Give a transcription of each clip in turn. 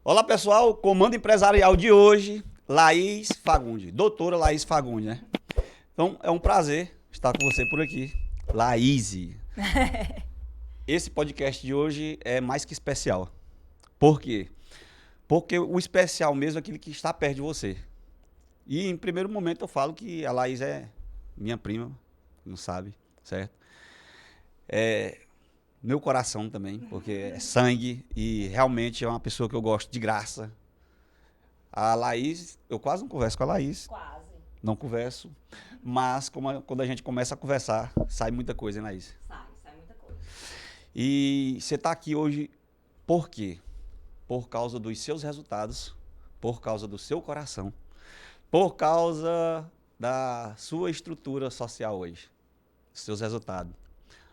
Olá, pessoal. Comando empresarial de hoje, Laís Fagundes. Doutora Laís Fagundes, né? Então, é um prazer estar com você por aqui. Laís. Esse podcast de hoje é mais que especial. Por quê? Porque o especial mesmo é aquele que está perto de você. E, em primeiro momento, eu falo que a Laís é minha prima, não sabe, certo? É meu coração também, porque é sangue e realmente é uma pessoa que eu gosto de graça. A Laís, eu quase não converso com a Laís. Quase. Não converso, mas quando a gente começa a conversar, sai muita coisa, hein, Laís? Sai muita coisa. E você está aqui hoje por quê? Por causa dos seus resultados, por causa do seu coração, por causa da sua estrutura social hoje, seus resultados.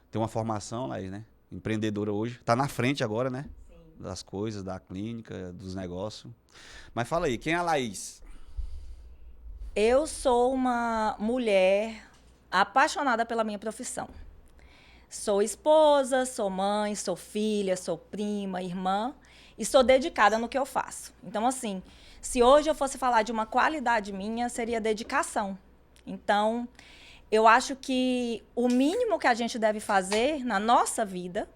Tem uma formação, Laís, né? Empreendedora hoje, está na frente agora, né? Sim. Das coisas, da clínica, dos negócios. Mas fala aí, quem é a Laís? Eu sou uma mulher apaixonada pela minha profissão. Sou esposa, sou mãe, sou filha, sou prima, irmã e sou dedicada no que eu faço. Então, assim, se hoje eu fosse falar de uma qualidade minha, seria dedicação. Então, eu acho que o mínimo que a gente deve fazer na nossa vida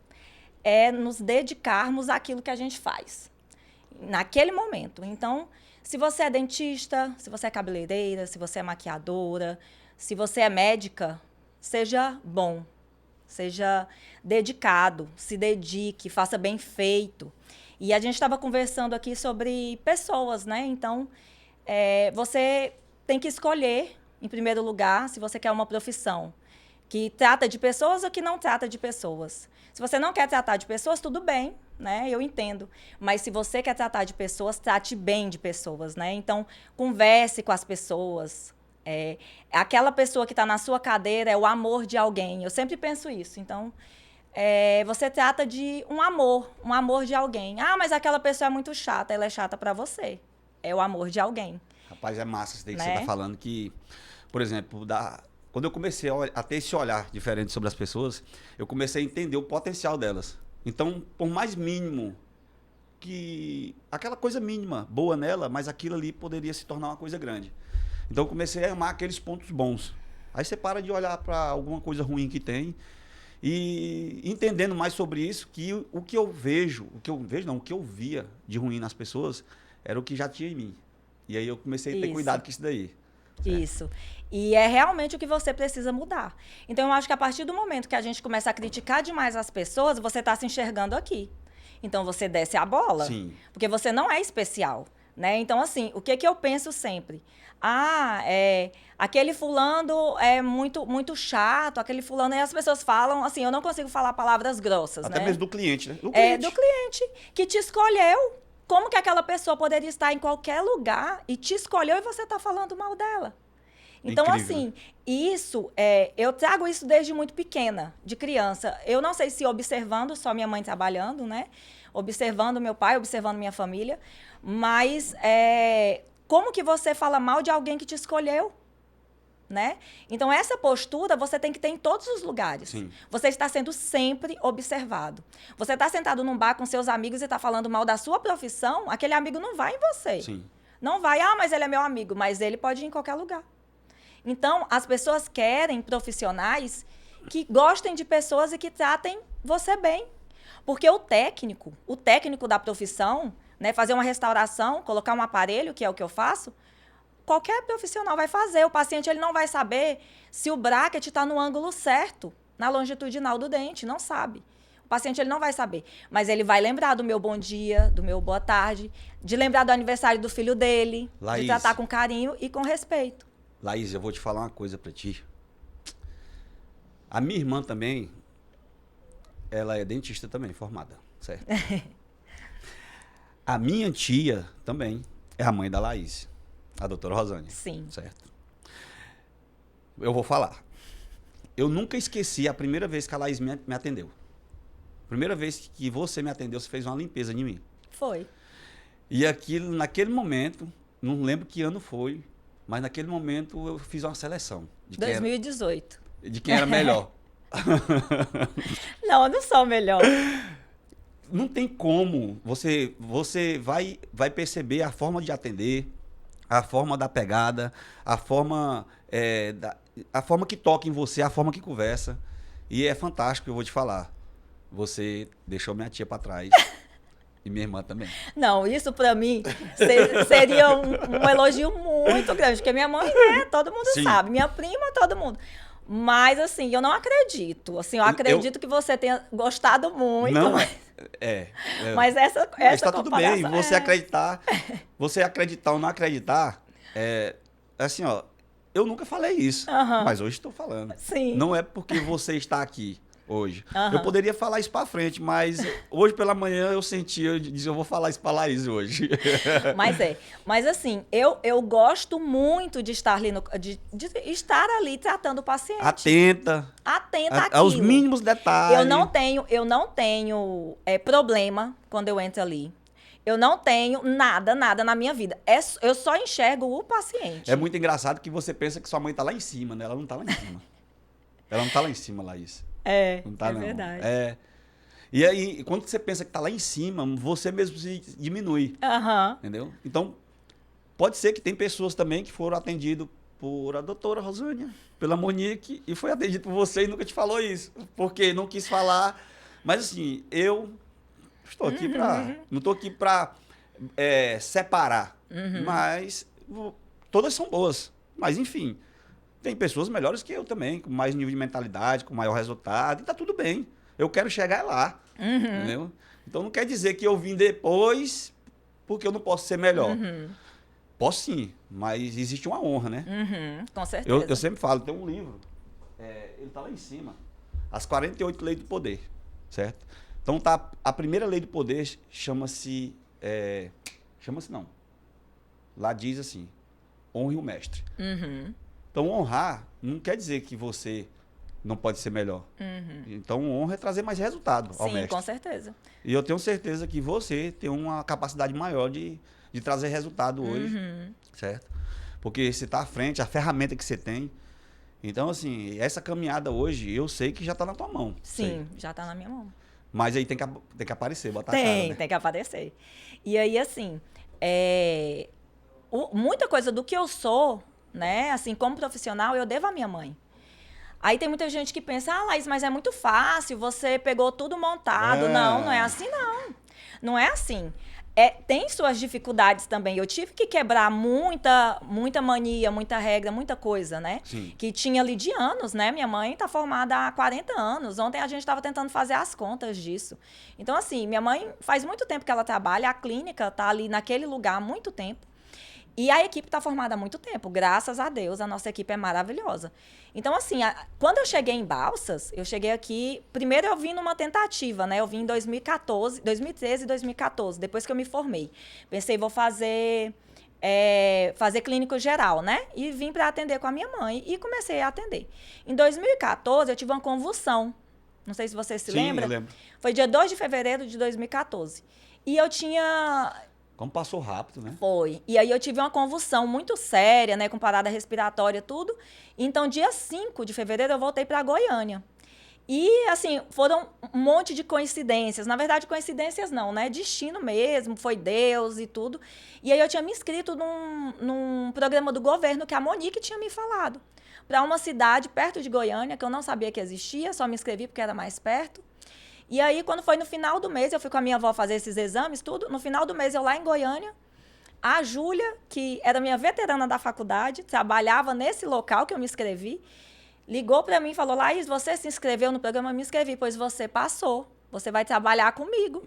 é nos dedicarmos àquilo que a gente faz, naquele momento. Então, se você é dentista, se você é cabeleireira, se você é maquiadora, se você é médica, seja bom, seja dedicado, se dedique, faça bem feito. E a gente estava conversando aqui sobre pessoas, né? Então, você tem que escolher, em primeiro lugar, se você quer uma profissão que trata de pessoas ou que não trata de pessoas. Se você não quer tratar de pessoas, tudo bem, né? Eu entendo. Mas se você quer tratar de pessoas, trate bem de pessoas, né? Então, converse com as pessoas. Aquela pessoa que está na sua cadeira é o amor de alguém. Eu sempre penso isso. Então, você trata de um amor de alguém. Ah, mas aquela pessoa é muito chata. Ela é chata para você. É o amor de alguém. Rapaz, é massa isso daí que Né? você está falando, que, por exemplo, quando eu comecei a ter esse olhar diferente sobre as pessoas, eu comecei a entender o potencial delas. Então, por mais mínimo que aquela coisa mínima, boa nela, mas aquilo ali poderia se tornar uma coisa grande. Então, eu comecei a amar aqueles pontos bons. Aí você para de olhar para alguma coisa ruim que tem e entendendo mais sobre isso, que o que eu vejo, o que eu via de ruim nas pessoas era o que já tinha em mim. E aí eu comecei a ter cuidado com isso daí. Certo? Isso. E é realmente o que você precisa mudar. Então, eu acho que a partir do momento que a gente começa a criticar demais as pessoas, você está se enxergando aqui. Então, você desce a bola. Sim. Porque você não é especial. Né? Então, assim, o que eu penso sempre? Aquele fulano é muito chato, aquele fulano... E as pessoas falam, assim, eu não consigo falar palavras grossas, Até né? mesmo do cliente, né? Do cliente. Do cliente, que te escolheu. Como que aquela pessoa poderia estar em qualquer lugar e te escolheu e você está falando mal dela? Então, Incrível, assim, né? isso, eu trago isso desde muito pequena, de criança. Eu não sei se observando, só minha mãe trabalhando, né? Observando meu pai, observando minha família. Mas como que você fala mal de alguém que te escolheu? Né? Então, essa postura você tem que ter em todos os lugares. Sim. Você está sendo sempre observado. Você está sentado num bar com seus amigos e está falando mal da sua profissão, aquele amigo não vai em você. Sim. Não vai, mas ele é meu amigo, mas ele pode ir em qualquer lugar. Então, as pessoas querem profissionais que gostem de pessoas e que tratem você bem. Porque o técnico da profissão, né, fazer uma restauração, colocar um aparelho, que é o que eu faço, qualquer profissional vai fazer. O paciente ele não vai saber se o bracket está no ângulo certo, na longitudinal do dente, não sabe. O paciente ele não vai saber, mas ele vai lembrar do meu bom dia, do meu boa tarde, de lembrar do aniversário do filho dele, Laís, de tratar com carinho e com respeito. Laís, eu vou te falar uma coisa pra ti. A minha irmã também, ela é dentista também, formada, certo? A minha tia também é a mãe da Laís, a doutora Rosane. Sim. Certo? Eu vou falar. Eu nunca esqueci a primeira vez que a Laís me atendeu. Primeira vez que você me atendeu, você fez uma limpeza em mim. Foi. E aquilo, naquele momento, não lembro que ano foi, mas naquele momento eu fiz uma seleção. De 2018. De quem era melhor. Não, eu não sou o melhor. não tem como. Você vai perceber a forma de atender, a forma da pegada, a forma, a forma que toca em você, a forma que conversa. E é fantástico, eu vou te falar. Você deixou minha tia para trás. E minha irmã também. Não, isso pra mim seria um elogio muito grande, porque minha mãe, né, todo mundo Sim. sabe, minha prima, todo mundo. Mas, assim, eu não acredito. Assim, eu acredito que você tenha gostado muito. Não, mas, mas essa tá tudo bem. Você acreditar ou não acreditar, assim, ó, eu nunca falei isso, mas hoje estou falando. Sim. Não é porque você está aqui hoje. Uhum. Eu poderia falar isso para frente, mas hoje pela manhã eu senti, eu disse, eu vou falar isso para Laís hoje. Mas assim, eu gosto muito de estar ali, de estar ali tratando o paciente. Atenta àquilo. aos mínimos detalhes. Eu não tenho problema quando eu entro ali. Eu não tenho nada na minha vida. Eu só enxergo o paciente. É muito engraçado que você pensa que sua mãe tá lá em cima, né? Ela não tá lá em cima. Ela não tá lá em cima, Laís. Não tá, não. Verdade. E aí, quando você pensa que tá lá em cima, você mesmo se diminui. Entendeu? Então, pode ser que tem pessoas também que foram atendidas por a doutora Rosânia, pela Monique, e foi atendido por você e nunca te falou isso. Porque não quis falar. Mas assim, eu estou aqui não estou aqui para separar. Mas todas são boas. Mas, enfim, tem pessoas melhores que eu também, com mais nível de mentalidade, com maior resultado, e tá tudo bem. Eu quero chegar lá, entendeu? Então não quer dizer que eu vim depois porque eu não posso ser melhor. Posso sim, mas existe uma honra, né? Com certeza. Eu sempre falo, tem um livro, ele tá lá em cima, As 48 Leis do Poder, certo? Então tá, a primeira lei do poder chama-se não, lá diz assim, honre o mestre. Então, honrar não quer dizer que você não pode ser melhor. Então, honra é trazer mais resultado ao mestre. Sim, com certeza. E eu tenho certeza que você tem uma capacidade maior de trazer resultado hoje, certo? Porque você está à frente, a ferramenta que você tem. Então, assim, essa caminhada hoje, eu sei que já está na tua mão. Sim, já está na minha mão. Mas aí tem que aparecer, botar a cara, né? Tem que aparecer. E aí, assim, muita coisa do que eu sou, né, assim, como profissional, eu devo à minha mãe. Aí tem muita gente que pensa, Laís, mas é muito fácil, você pegou tudo montado. Não é assim, não. Não é assim. Tem suas dificuldades também. Eu tive que quebrar muita mania, muita regra, muita coisa, né? Sim. Que tinha ali de anos, né? Minha mãe está formada há 40 anos. Ontem a gente estava tentando fazer as contas disso. Então, assim, minha mãe faz muito tempo que ela trabalha, a clínica está ali naquele lugar há muito tempo. E a equipe está formada há muito tempo, graças a Deus, a nossa equipe é maravilhosa. Então, assim, quando eu cheguei em Balsas, eu cheguei aqui... Primeiro eu vim numa tentativa, né? Eu vim em 2013 e 2014, depois que eu me formei. Pensei, vou fazer clínico geral, né? E vim para atender com a minha mãe e comecei a atender. Em 2014, eu tive uma convulsão. Não sei se você se lembra. Eu lembro. Foi dia 2 de fevereiro de 2014. E eu tinha... Como passou rápido, né? Foi. E aí eu tive uma convulsão muito séria, né? Com parada respiratória, tudo. Então, dia 5 de fevereiro, eu voltei para Goiânia. E, assim, foram um monte de coincidências. Na verdade, coincidências não, né? Destino mesmo, foi Deus e tudo. E aí eu tinha me inscrito num programa do governo que a Monique tinha me falado. Para uma cidade perto de Goiânia, que eu não sabia que existia, só me inscrevi porque era mais perto. E aí, quando foi no final do mês, eu fui com a minha avó fazer esses exames, tudo. No final do mês, eu lá em Goiânia, a Júlia, que era minha veterana da faculdade, trabalhava nesse local que eu me inscrevi, ligou para mim e falou, Laís, você se inscreveu no programa? Eu me inscrevi, pois você passou. Você vai trabalhar comigo.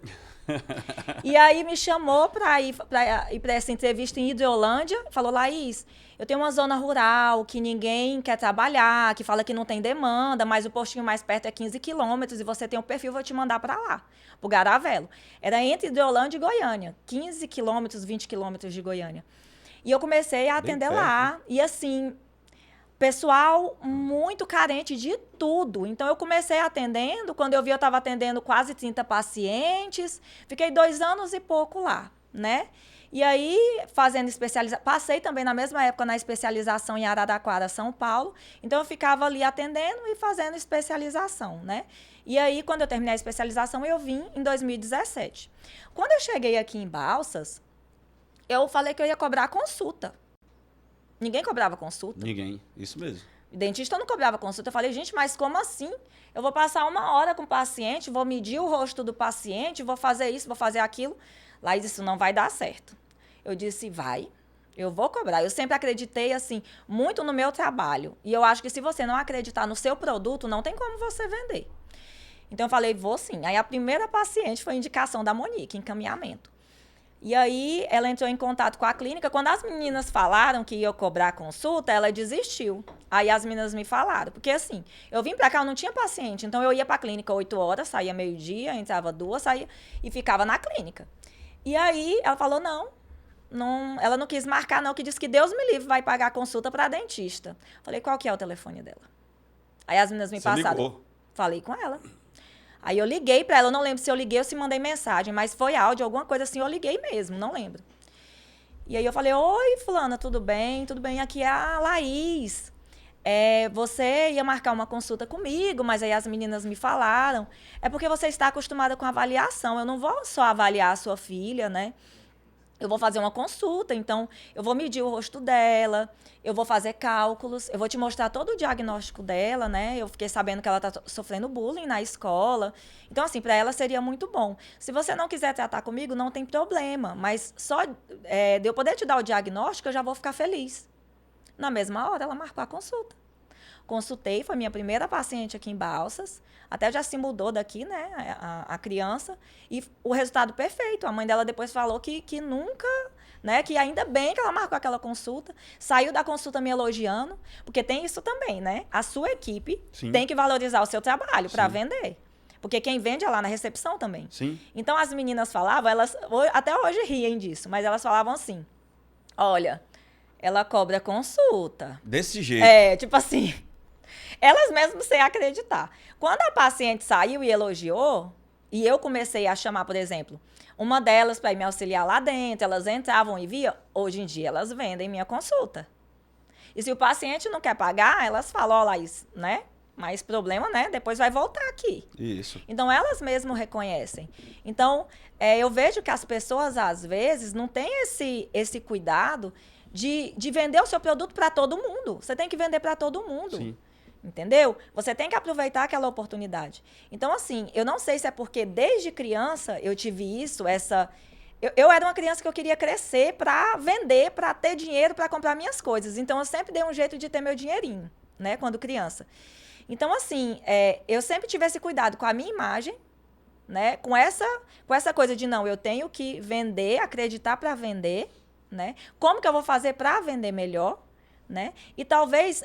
E aí me chamou para ir para essa entrevista em Hidrolândia. Falou, Laís, eu tenho uma zona rural que ninguém quer trabalhar, que fala que não tem demanda, mas o postinho mais perto é 15 quilômetros e você tem um perfil, vou te mandar para lá, pro Garavelo. Era entre Hidrolândia e Goiânia, 15 quilômetros, 20 quilômetros de Goiânia. E eu comecei a atender lá. E assim, pessoal muito carente de tudo. Então, eu comecei atendendo. Quando eu vi, eu estava atendendo quase 30 pacientes. Fiquei 2 anos e pouco lá, né? E aí, fazendo especialização, passei também na mesma época na especialização em Araraquara, São Paulo. Então, eu ficava ali atendendo e fazendo especialização, né? E aí, quando eu terminei a especialização, eu vim em 2017. Quando eu cheguei aqui em Balsas, eu falei que eu ia cobrar consulta. Ninguém cobrava consulta. Ninguém, isso mesmo. Dentista não cobrava consulta. Eu falei, gente, mas como assim? Eu vou passar 1 hora com o paciente, vou medir o rosto do paciente, vou fazer isso, vou fazer aquilo. Laís, isso não vai dar certo. Eu disse, vai, eu vou cobrar. Eu sempre acreditei, assim, muito no meu trabalho. E eu acho que se você não acreditar no seu produto, não tem como você vender. Então, eu falei, vou sim. Aí, a primeira paciente foi indicação da Monique, encaminhamento. E aí, ela entrou em contato com a clínica. Quando as meninas falaram que ia cobrar consulta, ela desistiu. Aí, as meninas me falaram. Porque, assim, eu vim pra cá, eu não tinha paciente. Então, eu ia pra clínica 8 horas, saía meio-dia, entrava 2, saía e ficava na clínica. E aí, ela falou, não, ela não quis marcar, não, que disse que Deus me livre, vai pagar a consulta pra dentista. Falei, qual que é o telefone dela? Aí, as meninas me passaram. Ligou? Falei com ela. Aí eu liguei pra ela, eu não lembro se eu liguei ou se mandei mensagem, mas foi áudio, alguma coisa assim, eu liguei mesmo, não lembro. E aí eu falei, oi, fulana, tudo bem? Tudo bem, aqui é a Laís. Você ia marcar uma consulta comigo, mas aí as meninas me falaram, é porque você está acostumada com avaliação, eu não vou só avaliar a sua filha, né? Eu vou fazer uma consulta, então eu vou medir o rosto dela, eu vou fazer cálculos, eu vou te mostrar todo o diagnóstico dela, né? Eu fiquei sabendo que ela está sofrendo bullying na escola. Então, assim, para ela seria muito bom. Se você não quiser tratar comigo, não tem problema, mas só de eu poder te dar o diagnóstico, eu já vou ficar feliz. Na mesma hora, ela marcou a consulta. Consultei, foi minha primeira paciente aqui em Balsas, até já se mudou daqui, né, a criança, e o resultado perfeito. A mãe dela depois falou que nunca, né, que ainda bem que ela marcou aquela consulta, saiu da consulta me elogiando, porque tem isso também, né? A sua equipe Sim. tem que valorizar o seu trabalho para vender. Porque quem vende é lá na recepção também. Sim. Então, as meninas falavam, elas até hoje riem disso, mas elas falavam assim, olha, ela cobra consulta. Desse jeito. Tipo assim... Elas mesmas sem acreditar. Quando a paciente saiu e elogiou, e eu comecei a chamar, por exemplo, uma delas para me auxiliar lá dentro, elas entravam e via, hoje em dia elas vendem minha consulta. E se o paciente não quer pagar, elas falam, ó, Laís, né? Mas problema, né? Depois vai voltar aqui. Isso. Então, elas mesmas reconhecem. Então, eu vejo que as pessoas, às vezes, não têm esse cuidado de vender o seu produto para todo mundo. Você tem que vender para todo mundo. Sim. Entendeu? Você tem que aproveitar aquela oportunidade. Então, assim, eu não sei se é porque desde criança eu tive isso, eu era uma criança que eu queria crescer para vender, para ter dinheiro, para comprar minhas coisas. Então, eu sempre dei um jeito de ter meu dinheirinho, né? Quando criança. Então, assim, eu sempre tive esse cuidado com a minha imagem, né? Com essa coisa de, não, eu tenho que vender, acreditar para vender, né? Como que eu vou fazer para vender melhor? Né? E talvez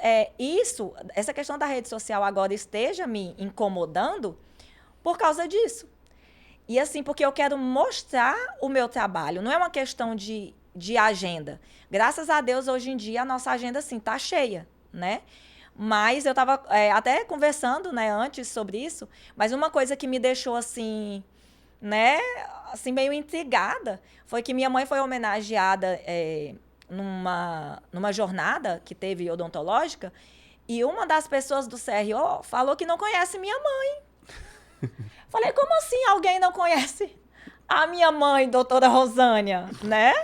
essa questão da rede social agora esteja me incomodando por causa disso. E assim, porque eu quero mostrar o meu trabalho. Não é uma questão de agenda. Graças a Deus, hoje em dia, a nossa agenda, assim, tá cheia, né? Mas eu estava até conversando, né, antes sobre isso, mas uma coisa que me deixou, assim, né, assim, meio intrigada, foi que minha mãe foi homenageada... numa jornada que teve odontológica, e uma das pessoas do CRO falou que não conhece minha mãe. Falei, como assim alguém não conhece a minha mãe, doutora Rosânia, né?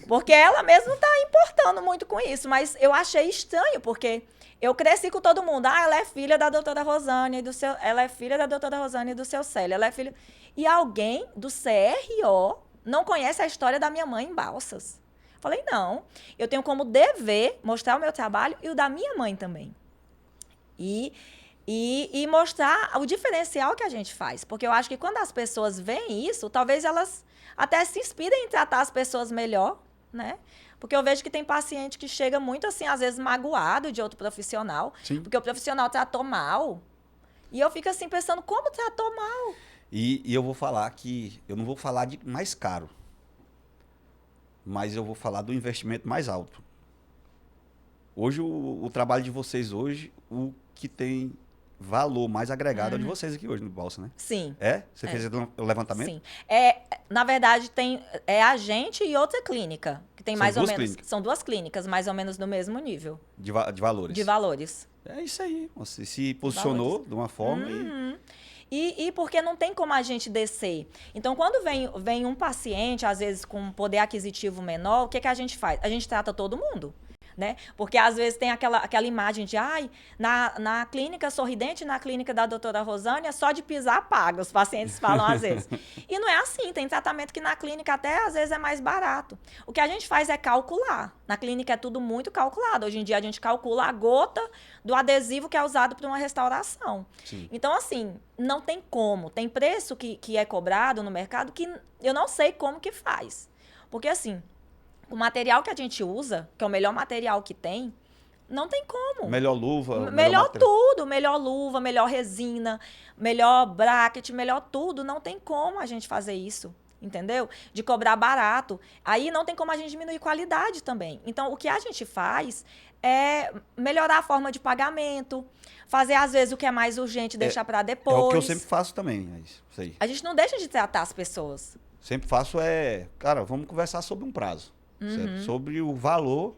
Porque ela mesma está importando muito com isso, mas eu achei estranho, porque eu cresci com todo mundo. Ela é filha da doutora Rosânia, ela é filha da doutora Rosânia e do seu Célio, ela é filha... E alguém do CRO não conhece a história da minha mãe em Balsas. Falei, não, eu tenho como dever mostrar o meu trabalho e o da minha mãe também. E mostrar o diferencial que a gente faz. Porque eu acho que quando as pessoas veem isso, talvez elas até se inspirem em tratar as pessoas melhor, né? Porque eu vejo que tem paciente que chega muito, assim, às vezes magoado de outro profissional. Sim. Porque o profissional tratou mal. E eu fico assim pensando, como tratou mal? E eu vou falar que... Eu não vou falar de mais caro. Mas eu vou falar do investimento mais alto. Hoje, o trabalho de vocês hoje, o que tem valor mais agregado é o de vocês aqui hoje no Balsa, né? Sim. É? Você fez o levantamento? Sim. Na verdade, a gente e outra clínica, que tem São mais ou duas menos. clínicas. São duas clínicas, mais ou menos no mesmo nível De valores. de valores. É isso aí. Você se posicionou de uma forma E porque não tem como a gente descer. Então, quando vem um paciente, às vezes com um poder aquisitivo menor, o que, que a gente faz? A gente trata todo mundo. Né? Porque às vezes tem aquela imagem de na clínica Sorridente, na clínica da doutora Rosânia, só de pisar paga, os pacientes falam às vezes. E não é assim, tem tratamento que na clínica até às vezes é mais barato. O que a gente faz é calcular. Na clínica é tudo muito calculado. Hoje em dia a gente calcula a gota do adesivo que é usado para uma restauração. Sim. Então, assim, não tem como. Tem preço que é cobrado no mercado que eu não sei como que faz. Porque, assim, o material que a gente usa, que é o melhor material que tem, não tem como. Melhor luva. Melhor tudo. Melhor luva, melhor resina, melhor bracket, melhor tudo. Não tem como a gente fazer isso. Entendeu? De cobrar barato. Aí não tem como a gente diminuir qualidade também. Então, o que a gente faz é melhorar a forma de pagamento, fazer, às vezes, o que é mais urgente, deixar para depois. É o que eu sempre faço também. É isso aí. A gente não deixa de tratar as pessoas. Sempre faço cara, vamos conversar sobre um prazo. Certo? Sobre o valor,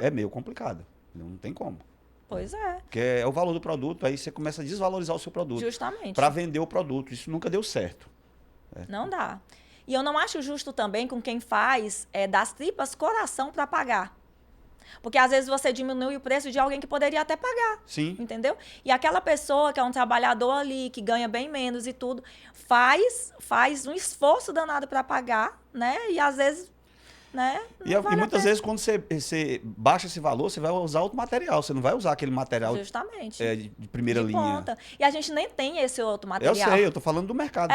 é meio complicado. Não tem como. Pois é. Porque é o valor do produto, aí você começa a desvalorizar o seu produto. Justamente. Para vender o produto. Isso nunca deu certo. Não dá. E eu não acho justo também com quem faz das tripas coração para pagar. Porque às vezes você diminui o preço de alguém que poderia até pagar. Sim. Entendeu? E aquela pessoa que é um trabalhador ali, que ganha bem menos e tudo, faz um esforço danado para pagar, né? E às vezes, né? E muitas vezes, quando você baixa esse valor, você vai usar outro material. Você não vai usar aquele material justamente de primeira linha. Ponta. E a gente nem tem esse outro material. Eu sei, eu tô falando do mercado.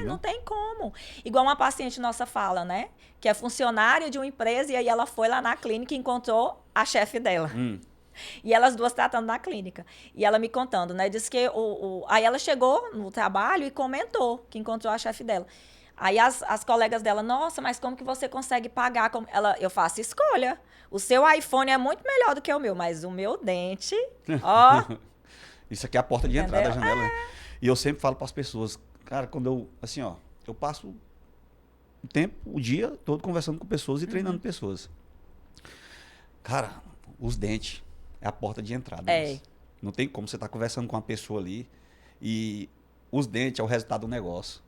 Não tem como. Igual uma paciente nossa fala, né? Que é funcionária de uma empresa e aí ela foi lá na clínica e encontrou a chefe dela. E elas duas tratando na clínica. E ela me contando, né? Disse que aí ela chegou no trabalho e comentou que encontrou a chefe dela. Aí as colegas dela, nossa, mas como que você consegue pagar? Eu faço escolha. O seu iPhone é muito melhor do que o meu, mas o meu dente, ó. Isso aqui é a porta de entrada da janela. Né? E eu sempre falo para as pessoas, cara, quando eu passo o dia todo conversando com pessoas e treinando pessoas. Cara, os dentes é a porta de entrada. Não tem como você estar conversando com uma pessoa ali e os dentes é o resultado do negócio.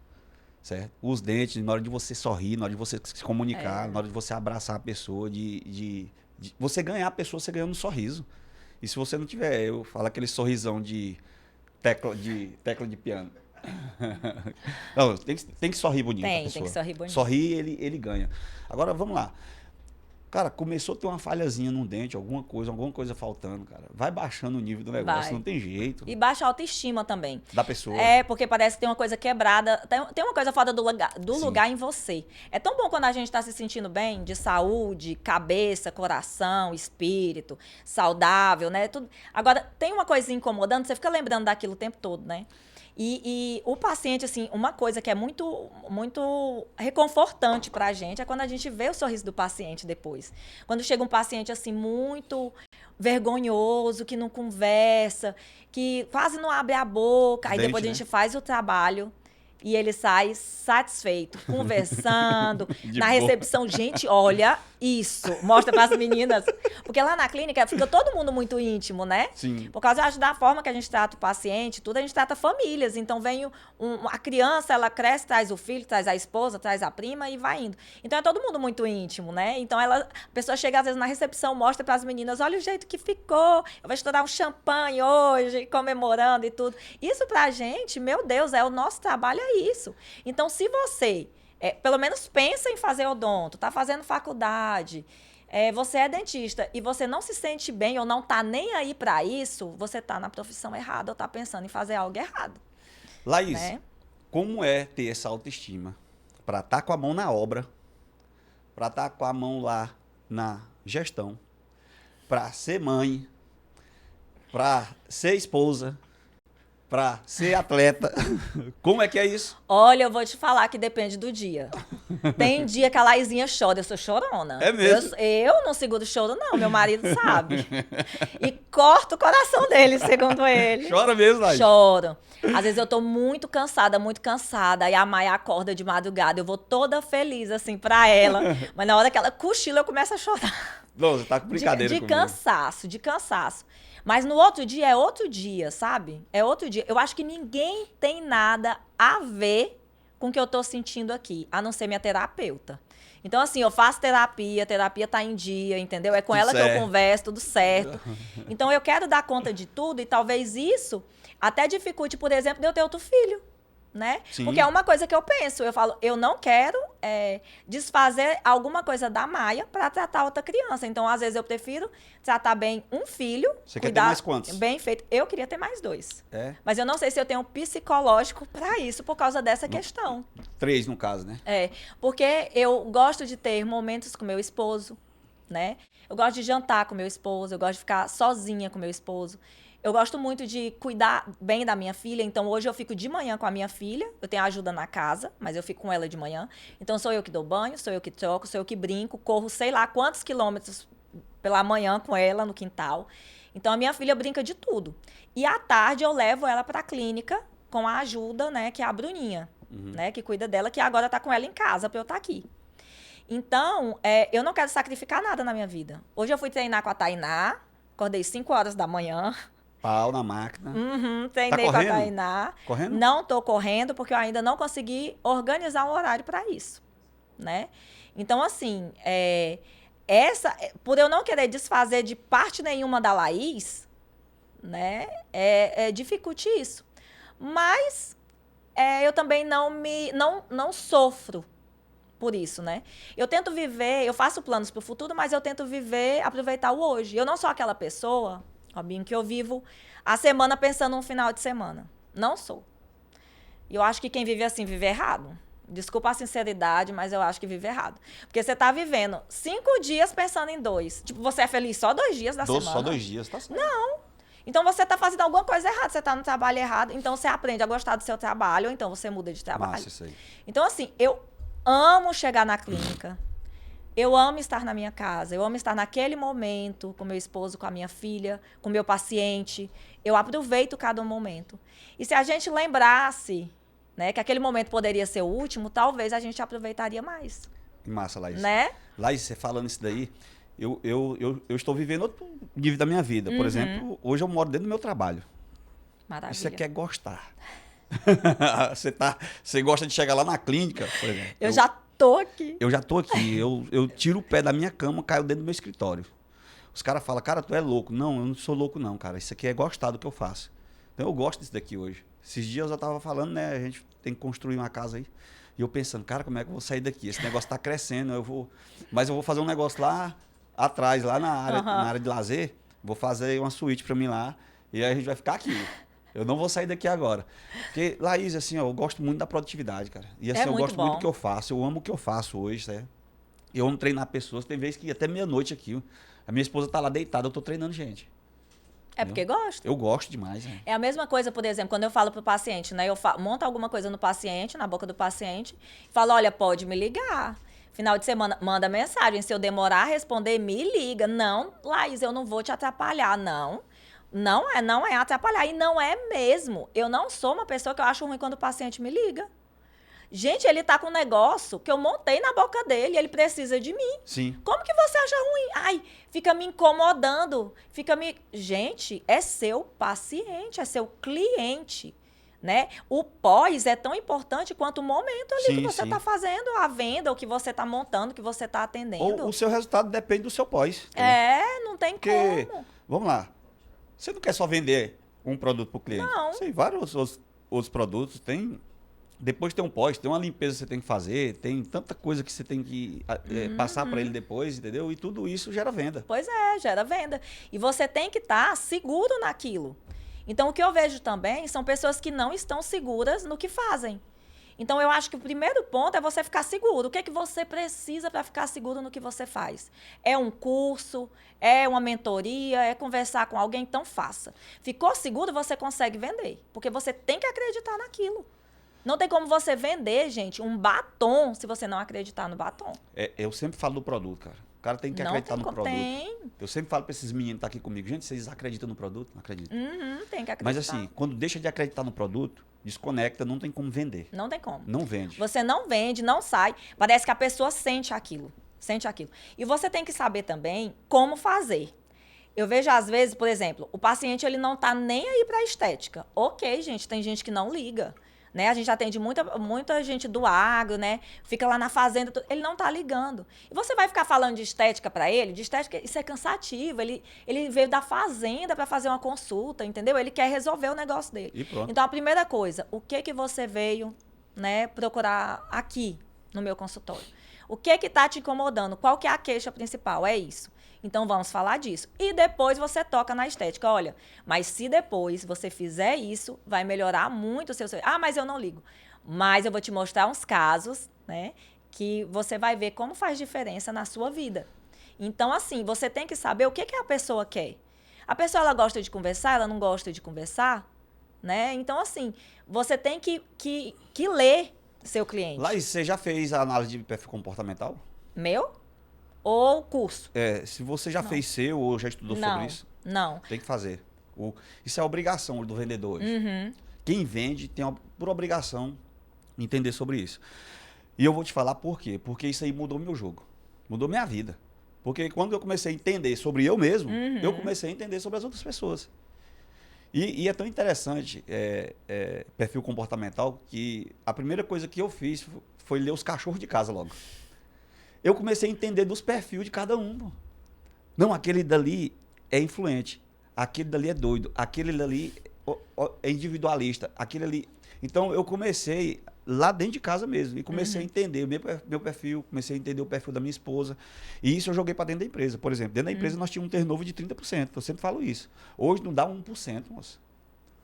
Certo? Os dentes, na hora de você sorrir, na hora de você se comunicar, na hora de você abraçar a pessoa, de você ganhar a pessoa, você ganhando um sorriso. E se você não tiver, eu falo aquele sorrisão de tecla de piano. Não, tem que sorrir bonito. Tem que sorrir bonito. Sorrir, ele ganha. Agora, vamos lá. Cara, começou a ter uma falhazinha num dente, alguma coisa faltando, cara. Vai baixando o nível do negócio, não tem jeito. E baixa a autoestima também. Da pessoa. Porque parece que tem uma coisa quebrada, tem uma coisa fora do lugar em você. É tão bom quando a gente tá se sentindo bem, de saúde, cabeça, coração, espírito, saudável, né? Tudo. Agora, tem uma coisinha incomodando, você fica lembrando daquilo o tempo todo, né? E o paciente, assim, uma coisa que é muito, muito reconfortante pra gente é quando a gente vê o sorriso do paciente depois. Quando chega um paciente, assim, muito vergonhoso, que não conversa, que quase não abre a boca. Aí depois a gente faz o trabalho e ele sai satisfeito, conversando, na recepção. Gente, olha isso, mostra para as meninas. Porque lá na clínica fica todo mundo muito íntimo, né? Sim. Por causa da forma que a gente trata o paciente, tudo, a gente trata famílias. Então vem a criança, ela cresce, traz o filho, traz a esposa, traz a prima e vai indo. Então é todo mundo muito íntimo, né? Então a pessoa chega às vezes na recepção, mostra para as meninas, olha o jeito que ficou, eu vou estourar um champanhe hoje, comemorando e tudo. Isso pra gente, meu Deus, o nosso trabalho é isso. Então se você, pelo menos pensa em fazer odonto, tá fazendo faculdade, você é dentista e você não se sente bem ou não tá nem aí para isso, você tá na profissão errada ou tá pensando em fazer algo errado. Laís, né? Como é ter essa autoestima para estar com a mão na obra, para estar com a mão lá na gestão, para ser mãe, para ser esposa, pra ser atleta. Como é que é isso? Olha, eu vou te falar que depende do dia. Tem dia que a Laizinha chora, eu sou chorona. É mesmo? Eu não seguro choro, não, meu marido sabe. E corto o coração dele, segundo ele. Chora mesmo, Laís? Choro. Às vezes eu tô muito cansada, aí a Maia acorda de madrugada, eu vou toda feliz, assim, pra ela. Mas na hora que ela cochila, eu começo a chorar. Não, você tá com brincadeira De comigo. cansaço, de cansaço. Mas no outro dia é outro dia, sabe? É outro dia. Eu acho que ninguém tem nada a ver com o que eu tô sentindo aqui, a não ser minha terapeuta. Então, assim, eu faço terapia tá em dia, entendeu? É com Tudo ela certo. que eu converso, tudo certo. Então, eu quero dar conta de tudo e talvez isso até dificulte, por exemplo, de eu ter outro filho, né? Sim. Porque é uma coisa que eu penso. Eu falo, eu não quero desfazer alguma coisa da Maia para tratar outra criança. Então, às vezes, eu prefiro tratar bem um filho. Você quer ter mais quantos? Bem feito. Eu queria ter mais 2. É? Mas eu não sei se eu tenho um psicológico para isso, por causa dessa questão. 3, no caso, né? Porque eu gosto de ter momentos com meu esposo, né? Eu gosto de jantar com meu esposo, eu gosto de ficar sozinha com meu esposo. Eu gosto muito de cuidar bem da minha filha, então hoje eu fico de manhã com a minha filha, eu tenho ajuda na casa, mas eu fico com ela de manhã. Então sou eu que dou banho, sou eu que troco, sou eu que brinco, corro sei lá quantos quilômetros pela manhã com ela no quintal. Então a minha filha brinca de tudo. E à tarde eu levo ela para a clínica com a ajuda, né, que é a Bruninha, né, que cuida dela, que agora tá com ela em casa para eu estar aqui. Então, eu não quero sacrificar nada na minha vida. Hoje eu fui treinar com a Tainá, acordei 5 horas da manhã. Pau na máquina. Treinei Tá com a correndo? Tainá. Correndo? Não tô correndo porque eu ainda não consegui organizar um horário para isso, né? Então, assim, por eu não querer desfazer de parte nenhuma da Laís, né, dificulte isso. Mas eu também não sofro por isso, né? Eu tento viver, eu faço planos para o futuro, mas eu tento viver, aproveitar o hoje. Eu não sou aquela pessoa, Robinho, que eu vivo a semana pensando no final de semana. Não sou. E eu acho que quem vive assim vive errado. Desculpa a sinceridade, mas eu acho que vive errado. Porque você tá vivendo 5 dias pensando em 2. Tipo, você é feliz só 2 dias da semana. Só 2 dias, tá certo. Não. Então você tá fazendo alguma coisa errada, você tá no trabalho errado, então você aprende a gostar do seu trabalho, ou então você muda de trabalho. Massa isso aí. Então, assim, eu amo chegar na clínica. Eu amo estar na minha casa. Eu amo estar naquele momento com meu esposo, com a minha filha, com meu paciente. Eu aproveito cada momento. E se a gente lembrasse, né, que aquele momento poderia ser o último, talvez a gente aproveitaria mais. Massa, Laís. Né? Laís, você falando isso daí, eu estou vivendo outro nível da minha vida. Por exemplo, hoje eu moro dentro do meu trabalho. Maravilha. Isso é gostar. Você gosta de chegar lá na clínica, por exemplo. Eu já tô aqui. Eu já tô aqui. Eu tiro o pé da minha cama, caio dentro do meu escritório. Os caras falam, cara, tu é louco. Não, eu não sou louco não, cara. Isso aqui é gostar do que eu faço. Então eu gosto disso daqui hoje. Esses dias eu tava falando, né, a gente tem que construir uma casa aí. E eu pensando, cara, como é que eu vou sair daqui? Esse negócio tá crescendo, mas eu vou fazer um negócio lá atrás, lá na área de lazer. Vou fazer uma suíte pra mim lá. E aí a gente vai ficar aqui. Eu não vou sair daqui agora. Porque, Laís, assim, ó, eu gosto muito da produtividade, cara. E assim, eu gosto muito do que eu faço. Eu amo o que eu faço hoje, certo? Eu amo treinar pessoas. Tem vezes que até meia-noite aqui, a minha esposa tá lá deitada, eu tô treinando gente. É porque gosto. Eu gosto demais, né? É a mesma coisa, por exemplo, quando eu falo pro paciente, né? Eu monto alguma coisa no paciente, na boca do paciente, e falo, olha, pode me ligar. Final de semana, manda mensagem. Se eu demorar a responder, me liga. Não, Laís, eu não vou te atrapalhar, não. Não é atrapalhar. E não é mesmo. Eu não sou uma pessoa que eu acho ruim quando o paciente me liga. Gente, ele tá com um negócio que eu montei na boca dele, ele precisa de mim. Sim. Como que você acha ruim? Ai, fica me incomodando, Gente, é seu paciente, é seu cliente, né? O pós é tão importante quanto o momento ali que você tá fazendo a venda, o que você tá montando, que você tá atendendo. Ou o seu resultado depende do seu pós. Não tem como. Vamos lá, você não quer só vender um produto pro cliente. Não. Tem vários outros produtos, depois tem um pós, tem uma limpeza que você tem que fazer, tem tanta coisa que você tem que passar para ele depois, entendeu? E tudo isso gera venda. Pois é, gera venda. E você tem que estar seguro naquilo. Então, o que eu vejo também são pessoas que não estão seguras no que fazem. Então, eu acho que o primeiro ponto é você ficar seguro. O que é que você precisa para ficar seguro no que você faz? É um curso, é uma mentoria, é conversar com alguém? Então, faça. Ficou seguro, você consegue vender. Porque você tem que acreditar naquilo. Não tem como você vender, gente, um batom se você não acreditar no batom. Eu sempre falo do produto, cara. O cara tem que Não acreditar tem no como- produto. tem. Eu sempre falo para esses meninos que estão aqui comigo, gente, vocês acreditam no produto? Não acreditam. Tem que acreditar. Mas assim, quando deixa de acreditar no produto, desconecta, não tem como vender. Não tem como. Não vende. Você não vende, não sai. Parece que a pessoa sente aquilo. Sente aquilo. E você tem que saber também como fazer. Eu vejo, às vezes, por exemplo, o paciente ele não tá nem aí pra estética. Ok, gente, tem gente que não liga. Né? A gente atende muita gente do agro, né? Fica lá na fazenda, ele não tá ligando. E você vai ficar falando de estética para ele? De estética, isso é cansativo. Ele veio da fazenda para fazer uma consulta, entendeu? Ele quer resolver o negócio dele. E pronto. Então, a primeira coisa, o que você veio, né, procurar aqui no meu consultório? O que tá te incomodando? Qual que é a queixa principal? É isso. Então, vamos falar disso. E depois você toca na estética. Olha, mas se depois você fizer isso, vai melhorar muito o seu... Ah, mas eu não ligo. Mas eu vou te mostrar uns casos, né? Que você vai ver como faz diferença na sua vida. Então, assim, você tem que saber o que a pessoa quer. A pessoa, ela gosta de conversar? Ela não gosta de conversar? Né? Então, assim, você tem que ler seu cliente. Laís, você já fez a análise de perfil comportamental? Meu? Ou curso? Se você já fez seu ou já estudou sobre isso, Não. tem que fazer. Isso é obrigação do vendedor hoje. Quem vende tem por obrigação entender sobre isso. E eu vou te falar por quê. Porque isso aí mudou meu jogo. Mudou minha vida. Porque quando eu comecei a entender sobre eu mesmo, eu comecei a entender sobre as outras pessoas. E é tão interessante perfil comportamental que a primeira coisa que eu fiz foi ler os cachorros de casa logo. Eu comecei a entender dos perfis de cada um. Pô. Não, aquele dali é influente, aquele dali é doido, aquele dali é individualista, aquele ali... Então, eu comecei lá dentro de casa mesmo e comecei a entender o meu perfil, comecei a entender o perfil da minha esposa. E isso eu joguei para dentro da empresa. Por exemplo, dentro da empresa nós tínhamos um turnover de 30%. Eu sempre falo isso. Hoje não dá 1%, moça.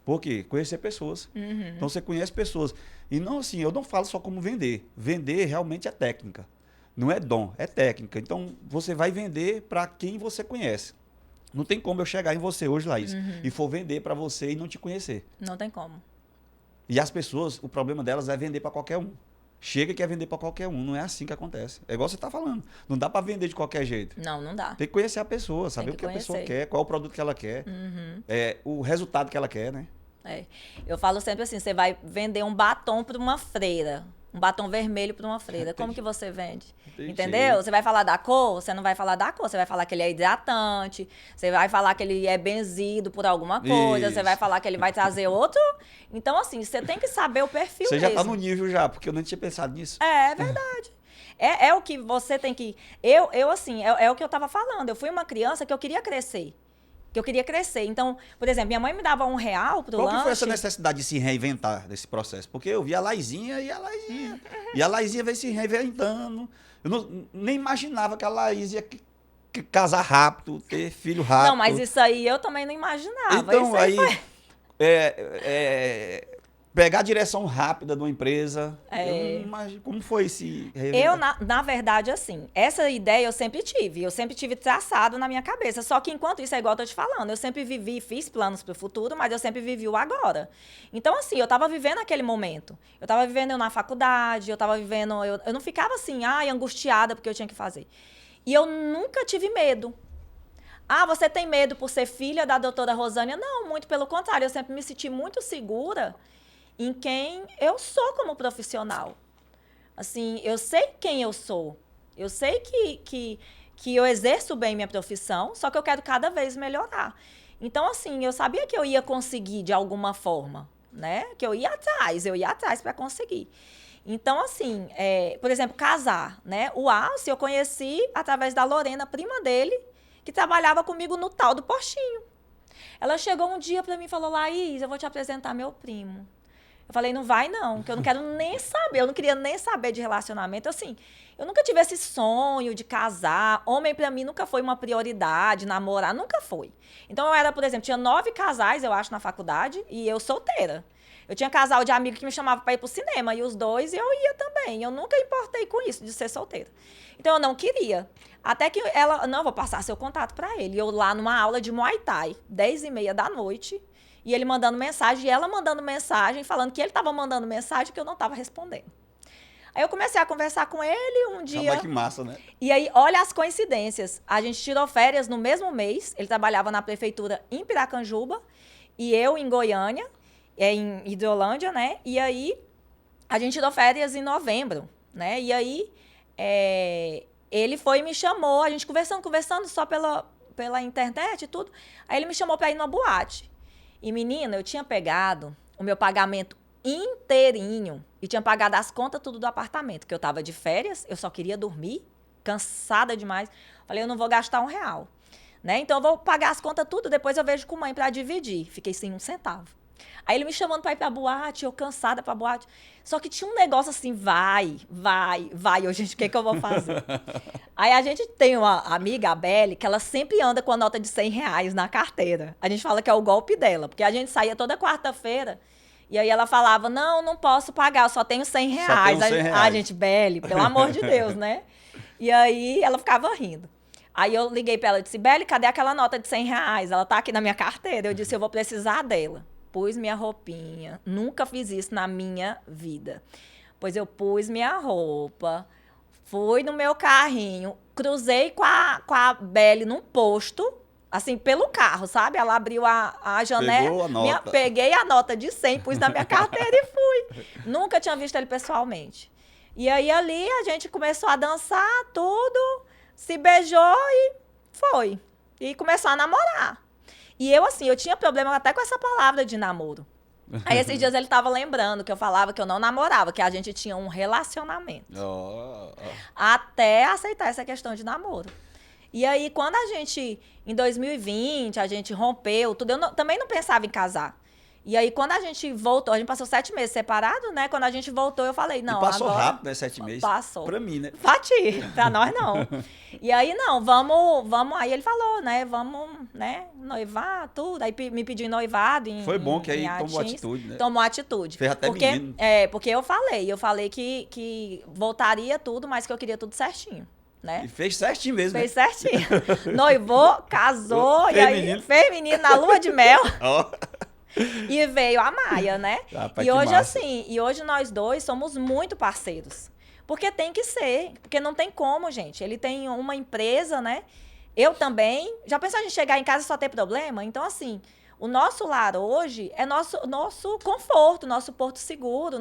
Por quê? Conhecer pessoas. Então, você conhece pessoas. E não assim, eu não falo só como vender. Vender realmente é técnica. Não é dom, é técnica. Então, você vai vender para quem você conhece. Não tem como eu chegar em você hoje, Laís, e for vender para você e não te conhecer. Não tem como. E as pessoas, o problema delas é vender para qualquer um. Chega e quer vender para qualquer um. Não é assim que acontece. É igual você está falando. Não dá para vender de qualquer jeito. Não dá. Tem que conhecer a pessoa, saber o que a pessoa quer, qual é o produto que ela quer, o resultado que ela quer, né? Eu falo sempre assim, você vai vender um batom para uma freira. Um batom vermelho para uma freira. Como que você vende? Entendi. Entendeu? Você vai falar da cor? Você não vai falar da cor. Você vai falar que ele é hidratante. Você vai falar que ele é benzido por alguma coisa. Isso. Você vai falar que ele vai trazer outro. Então, assim, você tem que saber o perfil Você mesmo. já está no nível já, porque eu não tinha pensado nisso. É verdade. É o que você tem que... Eu assim, é o que eu estava falando. Eu fui uma criança que eu queria crescer. Então, por exemplo, minha mãe me dava R$1 pro lanche. Qual que foi essa necessidade de se reinventar desse processo? Porque eu vi a Laizinha e a Laizinha. E a Laizinha veio se reinventando. Eu nem imaginava que a Laís ia casar rápido, ter filho rápido. Não, mas isso aí eu também não imaginava. Então, isso aí foi... pegar a direção rápida de uma empresa. Eu não imagino, como foi esse reinventar? Na verdade, assim, essa ideia eu sempre tive. Eu sempre tive traçado na minha cabeça. Só que enquanto isso, é igual eu tô te falando, eu sempre fiz planos pro futuro, mas eu sempre vivi o agora. Então, assim, eu tava vivendo aquele momento. Eu tava vivendo eu na faculdade, eu tava vivendo... Eu não ficava assim, angustiada porque eu tinha que fazer. E eu nunca tive medo. Ah, você tem medo por ser filha da doutora Rosânia? Não, muito pelo contrário. Eu sempre me senti muito segura em quem eu sou como profissional. Assim, eu sei quem eu sou. Eu sei que eu exerço bem minha profissão, só que eu quero cada vez melhorar. Então, assim, eu sabia que eu ia conseguir de alguma forma, né? Que eu ia atrás para conseguir. Então, assim, por exemplo, casar, né? O Alce eu conheci através da Lorena, prima dele, que trabalhava comigo no tal do postinho. Ela chegou um dia para mim e falou, Laís, eu vou te apresentar meu primo. Eu falei, não vai não, que eu não quero nem saber, eu não queria nem saber de relacionamento. Assim, eu nunca tive esse sonho de casar. Homem, pra mim, nunca foi uma prioridade, namorar, nunca foi. Então, eu era, por exemplo, tinha 9 casais, eu acho, na faculdade, e eu solteira. Eu tinha casal de amigo que me chamava para ir pro cinema, e os dois eu ia também. Eu nunca importei com isso, de ser solteira. Então, eu não queria. Até que ela, não, vou passar seu contato para ele. Eu lá numa aula de Muay Thai, 10h30 da noite, e ele mandando mensagem, e ela mandando mensagem, falando que ele estava mandando mensagem que eu não estava respondendo. Aí eu comecei a conversar com ele um dia. Rapaz, que massa, né? E aí, olha as coincidências. A gente tirou férias no mesmo mês. Ele trabalhava na prefeitura em Piracanjuba e eu em Goiânia, em Hidrolândia, né? E aí, a gente tirou férias em novembro, né? E aí, ele foi e me chamou, a gente conversando só pela internet e tudo. Aí ele me chamou para ir numa boate. E, menina, eu tinha pegado o meu pagamento inteirinho e tinha pagado as contas tudo do apartamento, que eu tava de férias, eu só queria dormir, cansada demais. Falei, eu não vou gastar R$1, né? Então eu vou pagar as contas tudo, depois eu vejo com mãe para dividir. Fiquei sem R$1. Aí ele me chamando pra ir pra boate, eu cansada pra boate. Só que tinha um negócio assim, vai. Eu, gente, o que eu vou fazer? Aí a gente tem uma amiga, a Belle, que ela sempre anda com a nota de R$100 na carteira. A gente fala que é o golpe dela, porque a gente saía toda quarta-feira. E aí ela falava, não posso pagar, eu só tenho R$100. Só tenho R$100. Ah, gente, Belle, pelo amor de Deus, né? E aí ela ficava rindo. Aí eu liguei pra ela e disse, Belle, cadê aquela nota de R$100? Ela tá aqui na minha carteira. Eu disse, eu vou precisar dela. Pus minha roupinha. Nunca fiz isso na minha vida. Pois eu pus minha roupa, fui no meu carrinho, cruzei com a Belle num posto, assim, pelo carro, sabe? Ela abriu a janela. Pegou a nota. Peguei a nota de 100, pus na minha carteira e fui. Nunca tinha visto ele pessoalmente. E aí, ali, a gente começou a dançar, tudo, se beijou e foi. E começou a namorar. E eu, assim, eu tinha problema até com essa palavra de namoro. Aí, esses dias, ele tava lembrando que eu falava que eu não namorava, que a gente tinha um relacionamento. Até aceitar essa questão de namoro. E aí, quando a gente, em 2020, a gente rompeu, tudo, eu também não pensava em casar. E aí, quando a gente voltou, a gente passou 7 meses separado, né? Quando a gente voltou, eu falei, não, e passou agora... rápido, né? 7 meses. Passou. Pra mim, né? Pra ti, pra nós não. E aí, não, vamos... Aí ele falou, né? Vamos, né? Noivar, tudo. Aí me pediu em noivado, Foi bom que aí Atins. tomou atitude, né? Tomou atitude. Fez até porque, menino. porque eu falei que voltaria tudo, mas que eu queria tudo certinho. Né? E fez certinho mesmo. Fez certinho. Noivou, casou, Fez e aí menino. fez menino na lua de mel. Ó. E veio a Maia, né? Rapaz, e hoje, que massa. assim, nós dois somos muito parceiros. Porque tem que ser. Porque não tem como, gente. Ele tem uma empresa, né? Eu também. Já pensou a gente chegar em casa e só ter problema? Então, assim, o nosso lar hoje é nosso conforto, nosso porto seguro.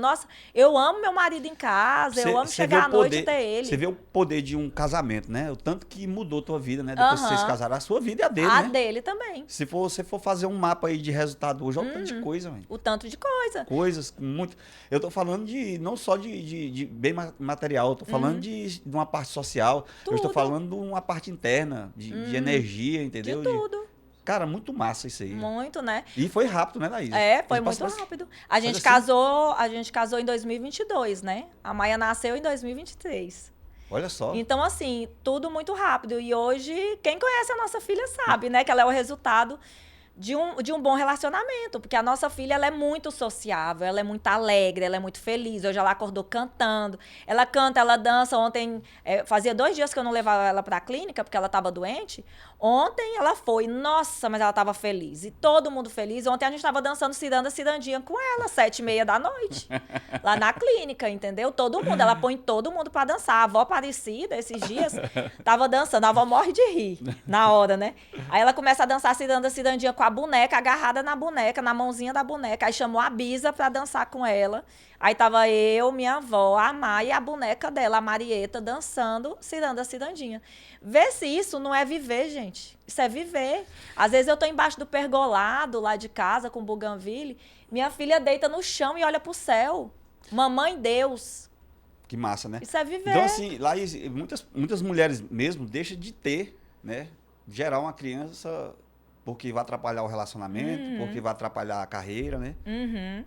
Eu amo meu marido em casa, eu amo chegar à noite e ter ele. Você vê o poder de um casamento, né? O tanto que mudou a tua vida, né? Depois que vocês casaram, a sua vida e a dele, A né? dele também. Se você for fazer um mapa aí de resultado hoje, olha o tanto de coisa, velho. O tanto de coisa. Coisas, muito... Eu tô falando não só de bem material, eu tô falando de uma parte social. Tudo. Eu estou falando de uma parte interna, de energia, entendeu? De tudo. Cara, muito massa isso aí. Muito, né? E foi rápido, né, Laís? Foi muito rápido. A gente casou em 2022, né? A Maia nasceu em 2023. Olha só. Então, assim, tudo muito rápido. E hoje, quem conhece a nossa filha sabe, né? Que ela é o resultado de um bom relacionamento. Porque a nossa filha, ela é muito sociável, ela é muito alegre, ela é muito feliz. Hoje ela acordou cantando. Ela canta, ela dança. Ontem, fazia 2 dias que eu não levava ela pra clínica, porque ela estava doente. Ontem ela foi, nossa, mas ela estava feliz. E todo mundo feliz. Ontem a gente estava dançando cirandinha com ela, 7h30 da noite. Lá na clínica, entendeu? Todo mundo, ela põe todo mundo pra dançar. A avó Aparecida, esses dias, tava dançando. A avó morre de rir na hora, né? Aí ela começa a dançar cirandinha com a boneca, agarrada na boneca, na mãozinha da boneca. Aí chamou a Bisa pra dançar com ela. Aí tava eu, minha avó, a Maia e a boneca dela, a Marieta, dançando cirandinha. Vê se isso não é viver, gente. Isso é viver. Às vezes eu tô embaixo do pergolado, lá de casa, com buganville. Minha filha deita no chão e olha pro céu. Mamãe Deus. Que massa, né? Isso é viver. Então, assim, Laís, muitas mulheres mesmo deixam de ter, né? Gerar uma criança porque vai atrapalhar o relacionamento, porque vai atrapalhar a carreira, né? Uhum.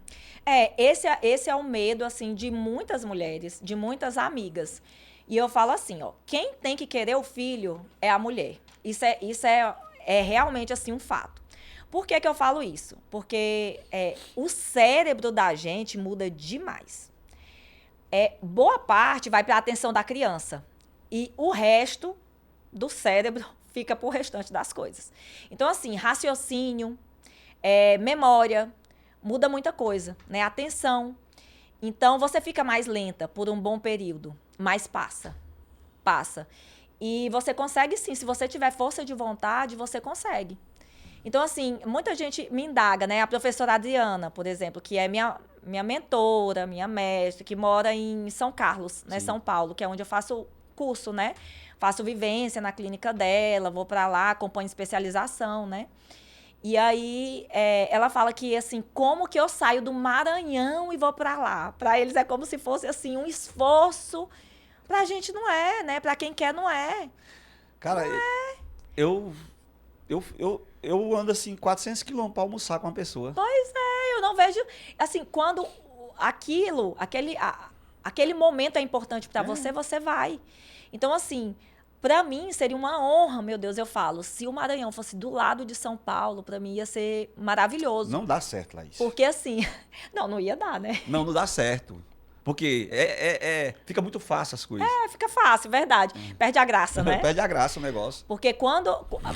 Esse é o medo, assim, de muitas mulheres, de muitas amigas. E eu falo assim, ó, quem tem que querer o filho é a mulher. Isso é realmente, assim, um fato. Por que que eu falo isso? Porque o cérebro da gente muda demais. Boa parte vai para a atenção da criança. E o resto do cérebro fica pro restante das coisas. Então, assim, raciocínio, memória, muda muita coisa, né? Atenção. Então, você fica mais lenta por um bom período, mas passa. E você consegue sim, se você tiver força de vontade, você consegue. Então, assim, muita gente me indaga, né? A professora Adriana, por exemplo, que é minha mentora, minha mestre, que mora em São Carlos, né? São Paulo, que é onde eu faço curso, né? Faço vivência na clínica dela, vou pra lá, acompanho especialização, né? E aí, ela fala que, assim, como que eu saio do Maranhão e vou pra lá? Pra eles é como se fosse, assim, um esforço. Pra gente não é, né? Pra quem quer, não é. Cara, eu ando assim 400 quilômetros pra almoçar com uma pessoa. Pois eu não vejo... Assim, quando aquele momento é importante pra você, você vai. Então, assim, pra mim seria uma honra, meu Deus, eu falo, se o Maranhão fosse do lado de São Paulo, pra mim ia ser maravilhoso. Não dá certo, Laís. Porque assim, não ia dar, né? Não dá certo. Porque fica muito fácil as coisas. Fica fácil, verdade. Perde a graça, né? Perde a graça o negócio. Porque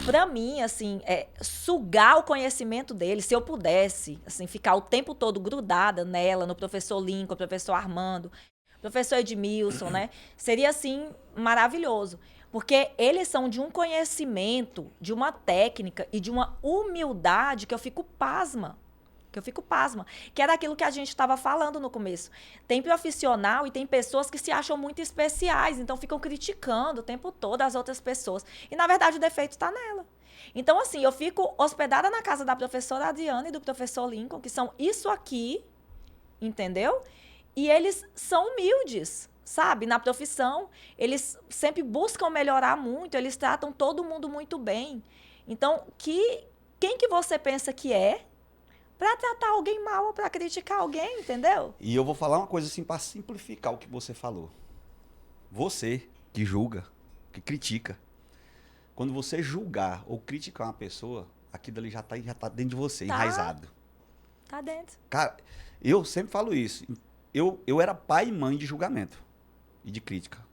pra mim, assim, sugar o conhecimento dele, se eu pudesse, assim, ficar o tempo todo grudada nela, no professor Lincoln, professor Armando, professor Edmilson, né? Seria, assim, maravilhoso. Porque eles são de um conhecimento, de uma técnica e de uma humildade que eu fico pasma. Que era aquilo que a gente estava falando no começo. Tem profissional e tem pessoas que se acham muito especiais, então ficam criticando o tempo todo as outras pessoas. E, na verdade, o defeito está nela. Então, assim, eu fico hospedada na casa da professora Adriana e do professor Lincoln, que são isso aqui, entendeu? E eles são humildes, sabe? Na profissão, eles sempre buscam melhorar muito, eles tratam todo mundo muito bem. Então, quem que você pensa que é para tratar alguém mal ou para criticar alguém, entendeu? E eu vou falar uma coisa assim para simplificar o que você falou. Você que julga, que critica, quando você julgar ou criticar uma pessoa, aquilo ali já tá dentro de você, enraizado. Tá dentro. Cara, eu sempre falo isso. Eu era pai e mãe de julgamento e de crítica.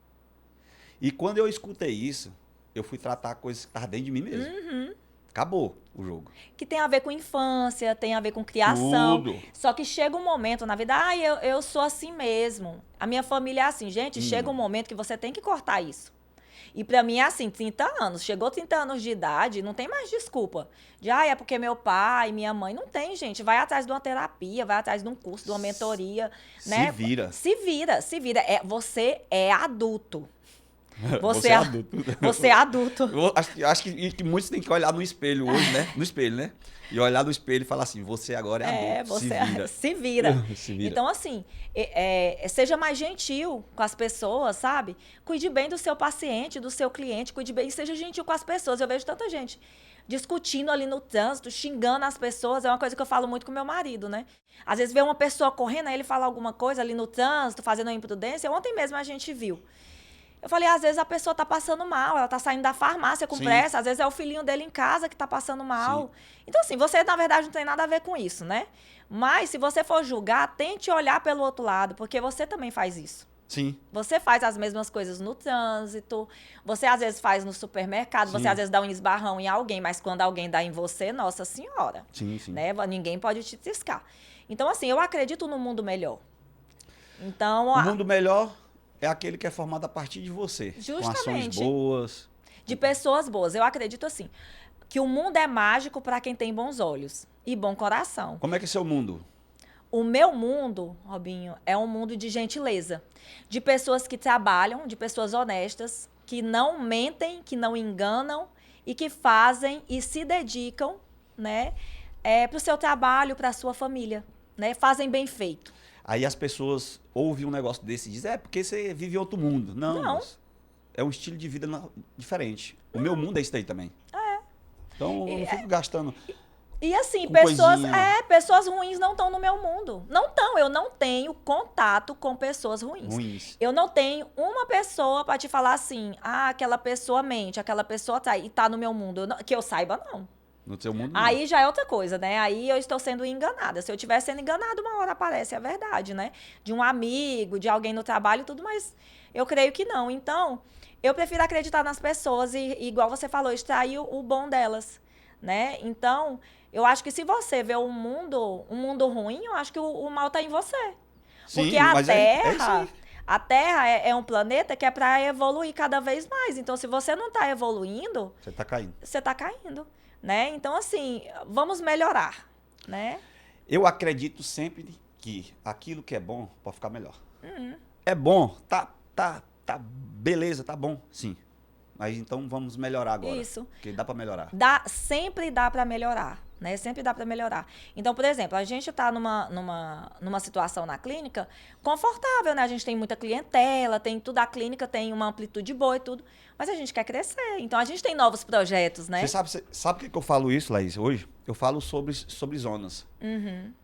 E quando eu escutei isso, eu fui tratar coisas que estavam dentro de mim mesmo. Acabou o jogo. Que tem a ver com infância, tem a ver com criação. Tudo. Só que chega um momento na vida, eu sou assim mesmo. A minha família é assim. Gente, chega um momento que você tem que cortar isso. E pra mim é assim, 30 anos. Chegou 30 anos de idade, não tem mais desculpa. É porque meu pai, minha mãe. Não tem, gente. Vai atrás de uma terapia, vai atrás de um curso, de uma mentoria. Né? Se vira. Você é adulto. Você é adulto. Você é adulto. Eu acho que muitos têm que olhar no espelho hoje, né? No espelho, né? E olhar no espelho e falar assim, você agora é adulto. Você se vira. Se vira. Então, assim, seja mais gentil com as pessoas, sabe? Cuide bem do seu paciente, do seu cliente, cuide bem, seja gentil com as pessoas. Eu vejo tanta gente discutindo ali no trânsito, xingando as pessoas. É uma coisa que eu falo muito com meu marido, né? Às vezes vê uma pessoa correndo, aí ele fala alguma coisa ali no trânsito, fazendo uma imprudência. Ontem mesmo a gente viu. Eu falei, às vezes a pessoa tá passando mal, ela tá saindo da farmácia com pressa, às vezes é o filhinho dele em casa que tá passando mal. Sim. Então, assim, você, na verdade, não tem nada a ver com isso, né? Mas, se você for julgar, tente olhar pelo outro lado, porque você também faz isso. Sim. Você faz as mesmas coisas no trânsito, você, às vezes, faz no supermercado, você, às vezes, dá um esbarrão em alguém, mas quando alguém dá em você, nossa senhora. Sim, sim. Né? Ninguém pode te triscar. Então, assim, eu acredito no mundo melhor. Então, o mundo melhor é aquele que é formado a partir de você. Justamente. Com ações boas. De pessoas boas. Eu acredito assim, que o mundo é mágico para quem tem bons olhos e bom coração. Como é que é seu mundo? O meu mundo, Robinho, é um mundo de gentileza. De pessoas que trabalham, de pessoas honestas, que não mentem, que não enganam e que fazem e se dedicam, né, para o seu trabalho, para a sua família. Né? Fazem bem feito. Aí as pessoas ouvem um negócio desse e dizem, porque você vive em outro mundo. Não. É um estilo de vida diferente. O meu mundo é isso aí também. Então, eu não fico gastando. E assim, coisinha. pessoas ruins não estão no meu mundo. Não estão. Eu não tenho contato com pessoas ruins. Eu não tenho uma pessoa para te falar assim, aquela pessoa mente, aquela pessoa tá e tá no meu mundo. Que eu saiba, não. No seu mundo, não. Aí já é outra coisa, né? Aí eu estou sendo enganada. Se eu estiver sendo enganada, uma hora aparece a verdade, né? De um amigo, de alguém no trabalho e tudo, mas eu creio que não. Então, eu prefiro acreditar nas pessoas e igual você falou, extrair o bom delas, né? Então, eu acho que se você vê um mundo ruim, eu acho que o mal está em você. Sim, Porque a mas é isso Terra, aí. a Terra é um planeta que é para evoluir cada vez mais. Então, se você não está evoluindo, Você tá caindo. você está caindo, né? Então, assim, vamos melhorar, né? Eu acredito sempre que aquilo que é bom pode ficar melhor. É bom, tá, beleza, tá bom, sim. Mas então vamos melhorar agora. Isso. Porque dá pra melhorar. Sempre dá para melhorar, né? Sempre dá para melhorar. Então, por exemplo, a gente está numa situação na clínica confortável, né? A gente tem muita clientela, tem tudo, a clínica tem uma amplitude boa e tudo, mas a gente quer crescer. Então, a gente tem novos projetos, né? Você sabe por que eu falo isso, Laís, hoje? Eu falo sobre zonas.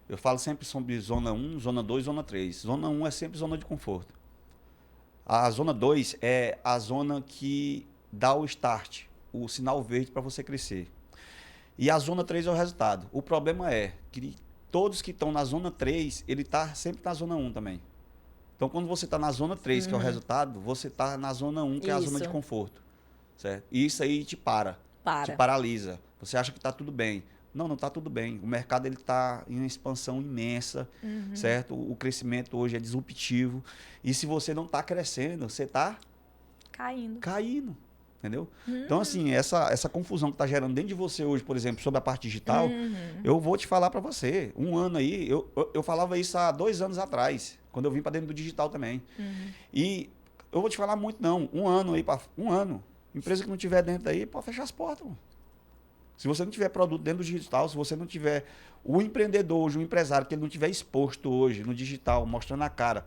Eu falo sempre sobre zona 1, zona 2, zona 3. Zona 1 é sempre zona de conforto. A zona 2 é a zona que dá o start, o sinal verde para você crescer. E a zona 3 é o resultado. O problema é que todos que estão na zona 3, ele está sempre na zona 1 também. Então, quando você está na zona 3, que é o resultado, você está na zona 1, que é a zona de Isso. conforto. Certo? E isso aí te te paralisa. Você acha que está tudo bem. Não está tudo bem. O mercado está em uma expansão imensa, certo? O crescimento hoje é disruptivo. E se você não está crescendo, você está caindo. Entendeu? Então, assim, essa confusão que está gerando dentro de você hoje, por exemplo, sobre a parte digital, eu vou te falar para você. Um ano aí, eu falava isso há 2 anos atrás, quando eu vim para dentro do digital também. E eu vou te falar muito, não. Um ano aí, um ano. Empresa que não tiver dentro daí, pode fechar as portas. Mano. Se você não tiver produto dentro do digital, se você não tiver o empreendedor hoje, o empresário, que ele não tiver exposto hoje no digital, mostrando a cara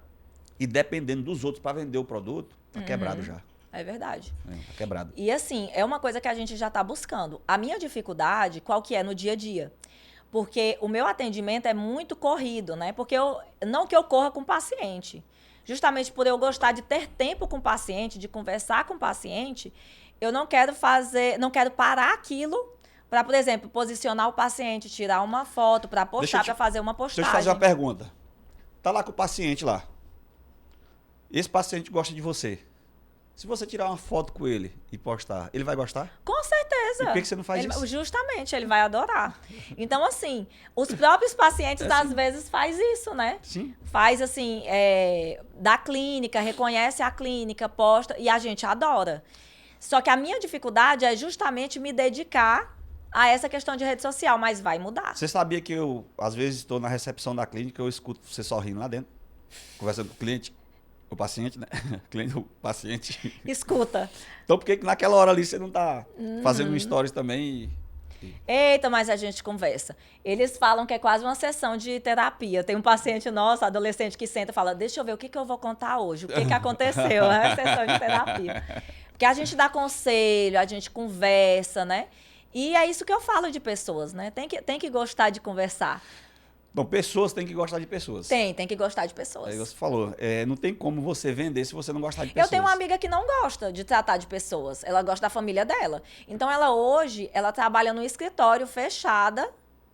e dependendo dos outros para vender o produto, tá quebrado já. É verdade. Tá quebrado. E assim, é uma coisa que a gente já está buscando. A minha dificuldade, qual que é no dia a dia? Porque o meu atendimento é muito corrido, né? Porque não que eu corra com o paciente. Justamente por eu gostar de ter tempo com o paciente, de conversar com o paciente, eu não quero parar aquilo para, por exemplo, posicionar o paciente, tirar uma foto, para postar, para fazer uma postagem. Deixa eu te fazer uma pergunta. Tá lá com o paciente lá. Esse paciente gosta de você. Se você tirar uma foto com ele e postar, ele vai gostar? Com certeza. E por que você não faz isso? Justamente, ele vai adorar. Então, assim, os próprios pacientes, às vezes, faz isso, né? Sim. Faz, assim, da clínica, reconhece a clínica, posta, e a gente adora. Só que a minha dificuldade é justamente me dedicar a essa questão de rede social, mas vai mudar. Você sabia que eu, às vezes, estou na recepção da clínica, eu escuto você sorrindo lá dentro, conversando com o cliente? O paciente, né? O paciente. Escuta. Então, por que naquela hora ali você não tá fazendo um stories também? Eita, mas a gente conversa. Eles falam que é quase uma sessão de terapia. Tem um paciente nosso, adolescente, que senta e fala, deixa eu ver o que eu vou contar hoje, o que aconteceu, né? Sessão de terapia. Porque a gente dá conselho, a gente conversa, né? E é isso que eu falo de pessoas, né? Tem que gostar de conversar. Bom, pessoas têm que gostar de pessoas. Tem que gostar de pessoas. Aí você falou, não tem como você vender se você não gostar de pessoas. Eu tenho uma amiga que não gosta de tratar de pessoas. Ela gosta da família dela. Então, ela trabalha no escritório fechada,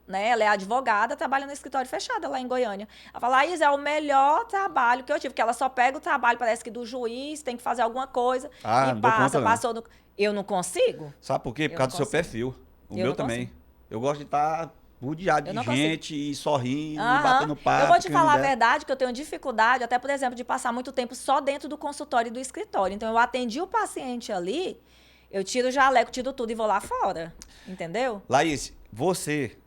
né? Ela é advogada, trabalha no escritório fechado lá em Goiânia. Ela fala, Laís, é o melhor trabalho que eu tive, porque ela só pega o trabalho, parece que do juiz, tem que fazer alguma coisa e não dou conta, não. passou no... Eu não consigo. Sabe por quê? Por causa do seu perfil. O meu também. Eu gosto de estar rodeado de gente e sorrindo, e batendo papo. Eu vou te falar a verdade, que eu tenho dificuldade, até, por exemplo, de passar muito tempo só dentro do consultório e do escritório. Então, eu atendi o paciente ali, eu tiro o jaleco, tiro tudo e vou lá fora. Entendeu? Laís, você,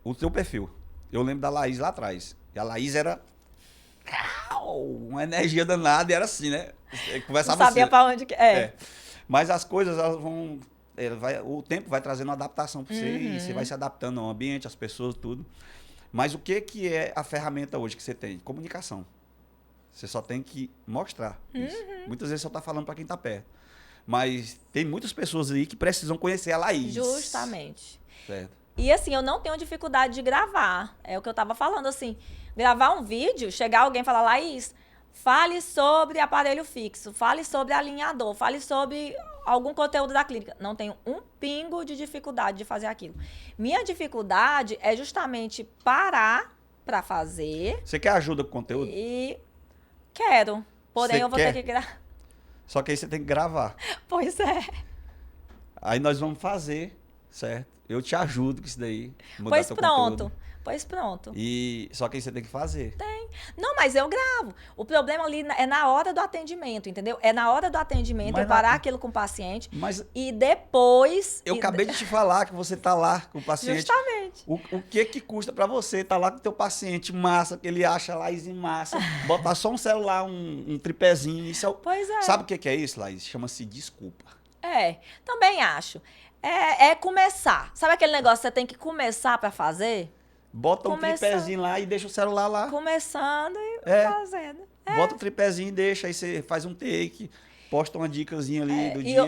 o teu perfil, eu lembro da Laís lá atrás. E a Laís era uma energia danada e era assim, né? Conversava não sabia pra onde que... Mas as coisas, elas vão... o tempo vai trazendo uma adaptação para você e você vai se adaptando ao ambiente, às pessoas, tudo. Mas o que é a ferramenta hoje que você tem? Comunicação. Você só tem que mostrar isso. Muitas vezes você só está falando para quem está perto. Mas tem muitas pessoas aí que precisam conhecer a Laís. Justamente. Certo. E assim, eu não tenho dificuldade de gravar. É o que eu estava falando, assim. Gravar um vídeo, chegar alguém e falar, Laís, fale sobre aparelho fixo, fale sobre alinhador, fale sobre algum conteúdo da clínica. Não tenho um pingo de dificuldade de fazer aquilo. Minha dificuldade é justamente parar para fazer. Você quer ajuda com o conteúdo? E quero. Porém, Você eu vou quer? ter que gravar. Só que aí você tem que gravar. Pois é. Aí nós vamos fazer, certo? Eu te ajudo com isso daí. Mudar Pois teu pronto. conteúdo. Pois pronto. E só que aí você tem que fazer. Não, mas eu gravo. O problema ali é na hora do atendimento, entendeu? É na hora do atendimento Mas eu parar na- aquilo com o paciente Mas e depois... eu acabei de te falar que você tá lá com o paciente. Justamente. O que que custa pra você tá lá com o teu paciente massa, que ele acha Laís em massa, botar só um celular, um tripézinho, isso é o... Pois é. Sabe o que que é isso, Laís? Chama-se desculpa. É, também acho. É começar. Sabe aquele negócio que você tem que começar pra fazer? Bota um Começar. tripézinho lá e deixa o celular lá. Começando e É. fazendo. Bota o tripézinho e deixa, aí você faz um take, posta uma dicasinha ali do E, dia.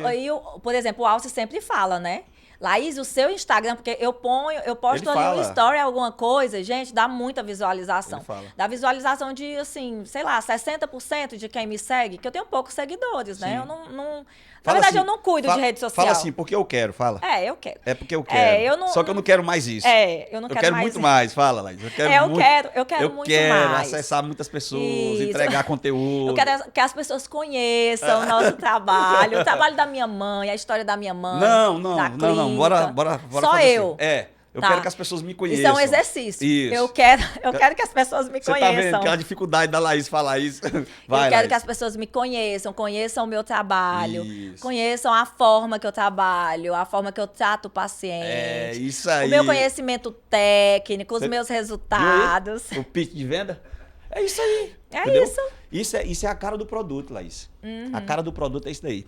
por exemplo, o Alce sempre fala, né? Laís, o seu Instagram, porque eu posto Ele ali fala. um story, alguma coisa, gente, dá muita visualização. Ele fala. Dá visualização de, assim, sei lá, 60% de quem me segue, que eu tenho poucos seguidores, né? Sim. Eu não na Fala verdade, assim, eu não cuido de rede social. Fala assim, porque eu quero, fala. É, eu quero. É porque eu quero. eu não- Só que eu não quero mais isso. Eu não eu quero quero mais muito isso. mais, fala, Laís. Eu quero Eu muito, quero muito quero mais. acessar muitas pessoas, Isso. entregar conteúdo. Eu quero que as pessoas conheçam o nosso trabalho, o trabalho da minha mãe, a história da minha mãe. Não, da não. clínica. Bora Só fazer eu. assim. Eu Tá. quero que as pessoas me conheçam. Isso é um exercício. Isso. Eu quero que as pessoas me Você tá vendo conheçam. aquela dificuldade da Laís falar isso? Vai, Eu quero Laís. que as pessoas me conheçam o meu trabalho, Isso. conheçam a forma que eu trabalho, a forma que eu trato o paciente. É isso aí. O meu conhecimento técnico, os Você meus viu aí? resultados. O pitch de venda? É isso aí. É entendeu? isso. Isso é a cara do produto, Laís. Uhum. A cara do produto é isso daí.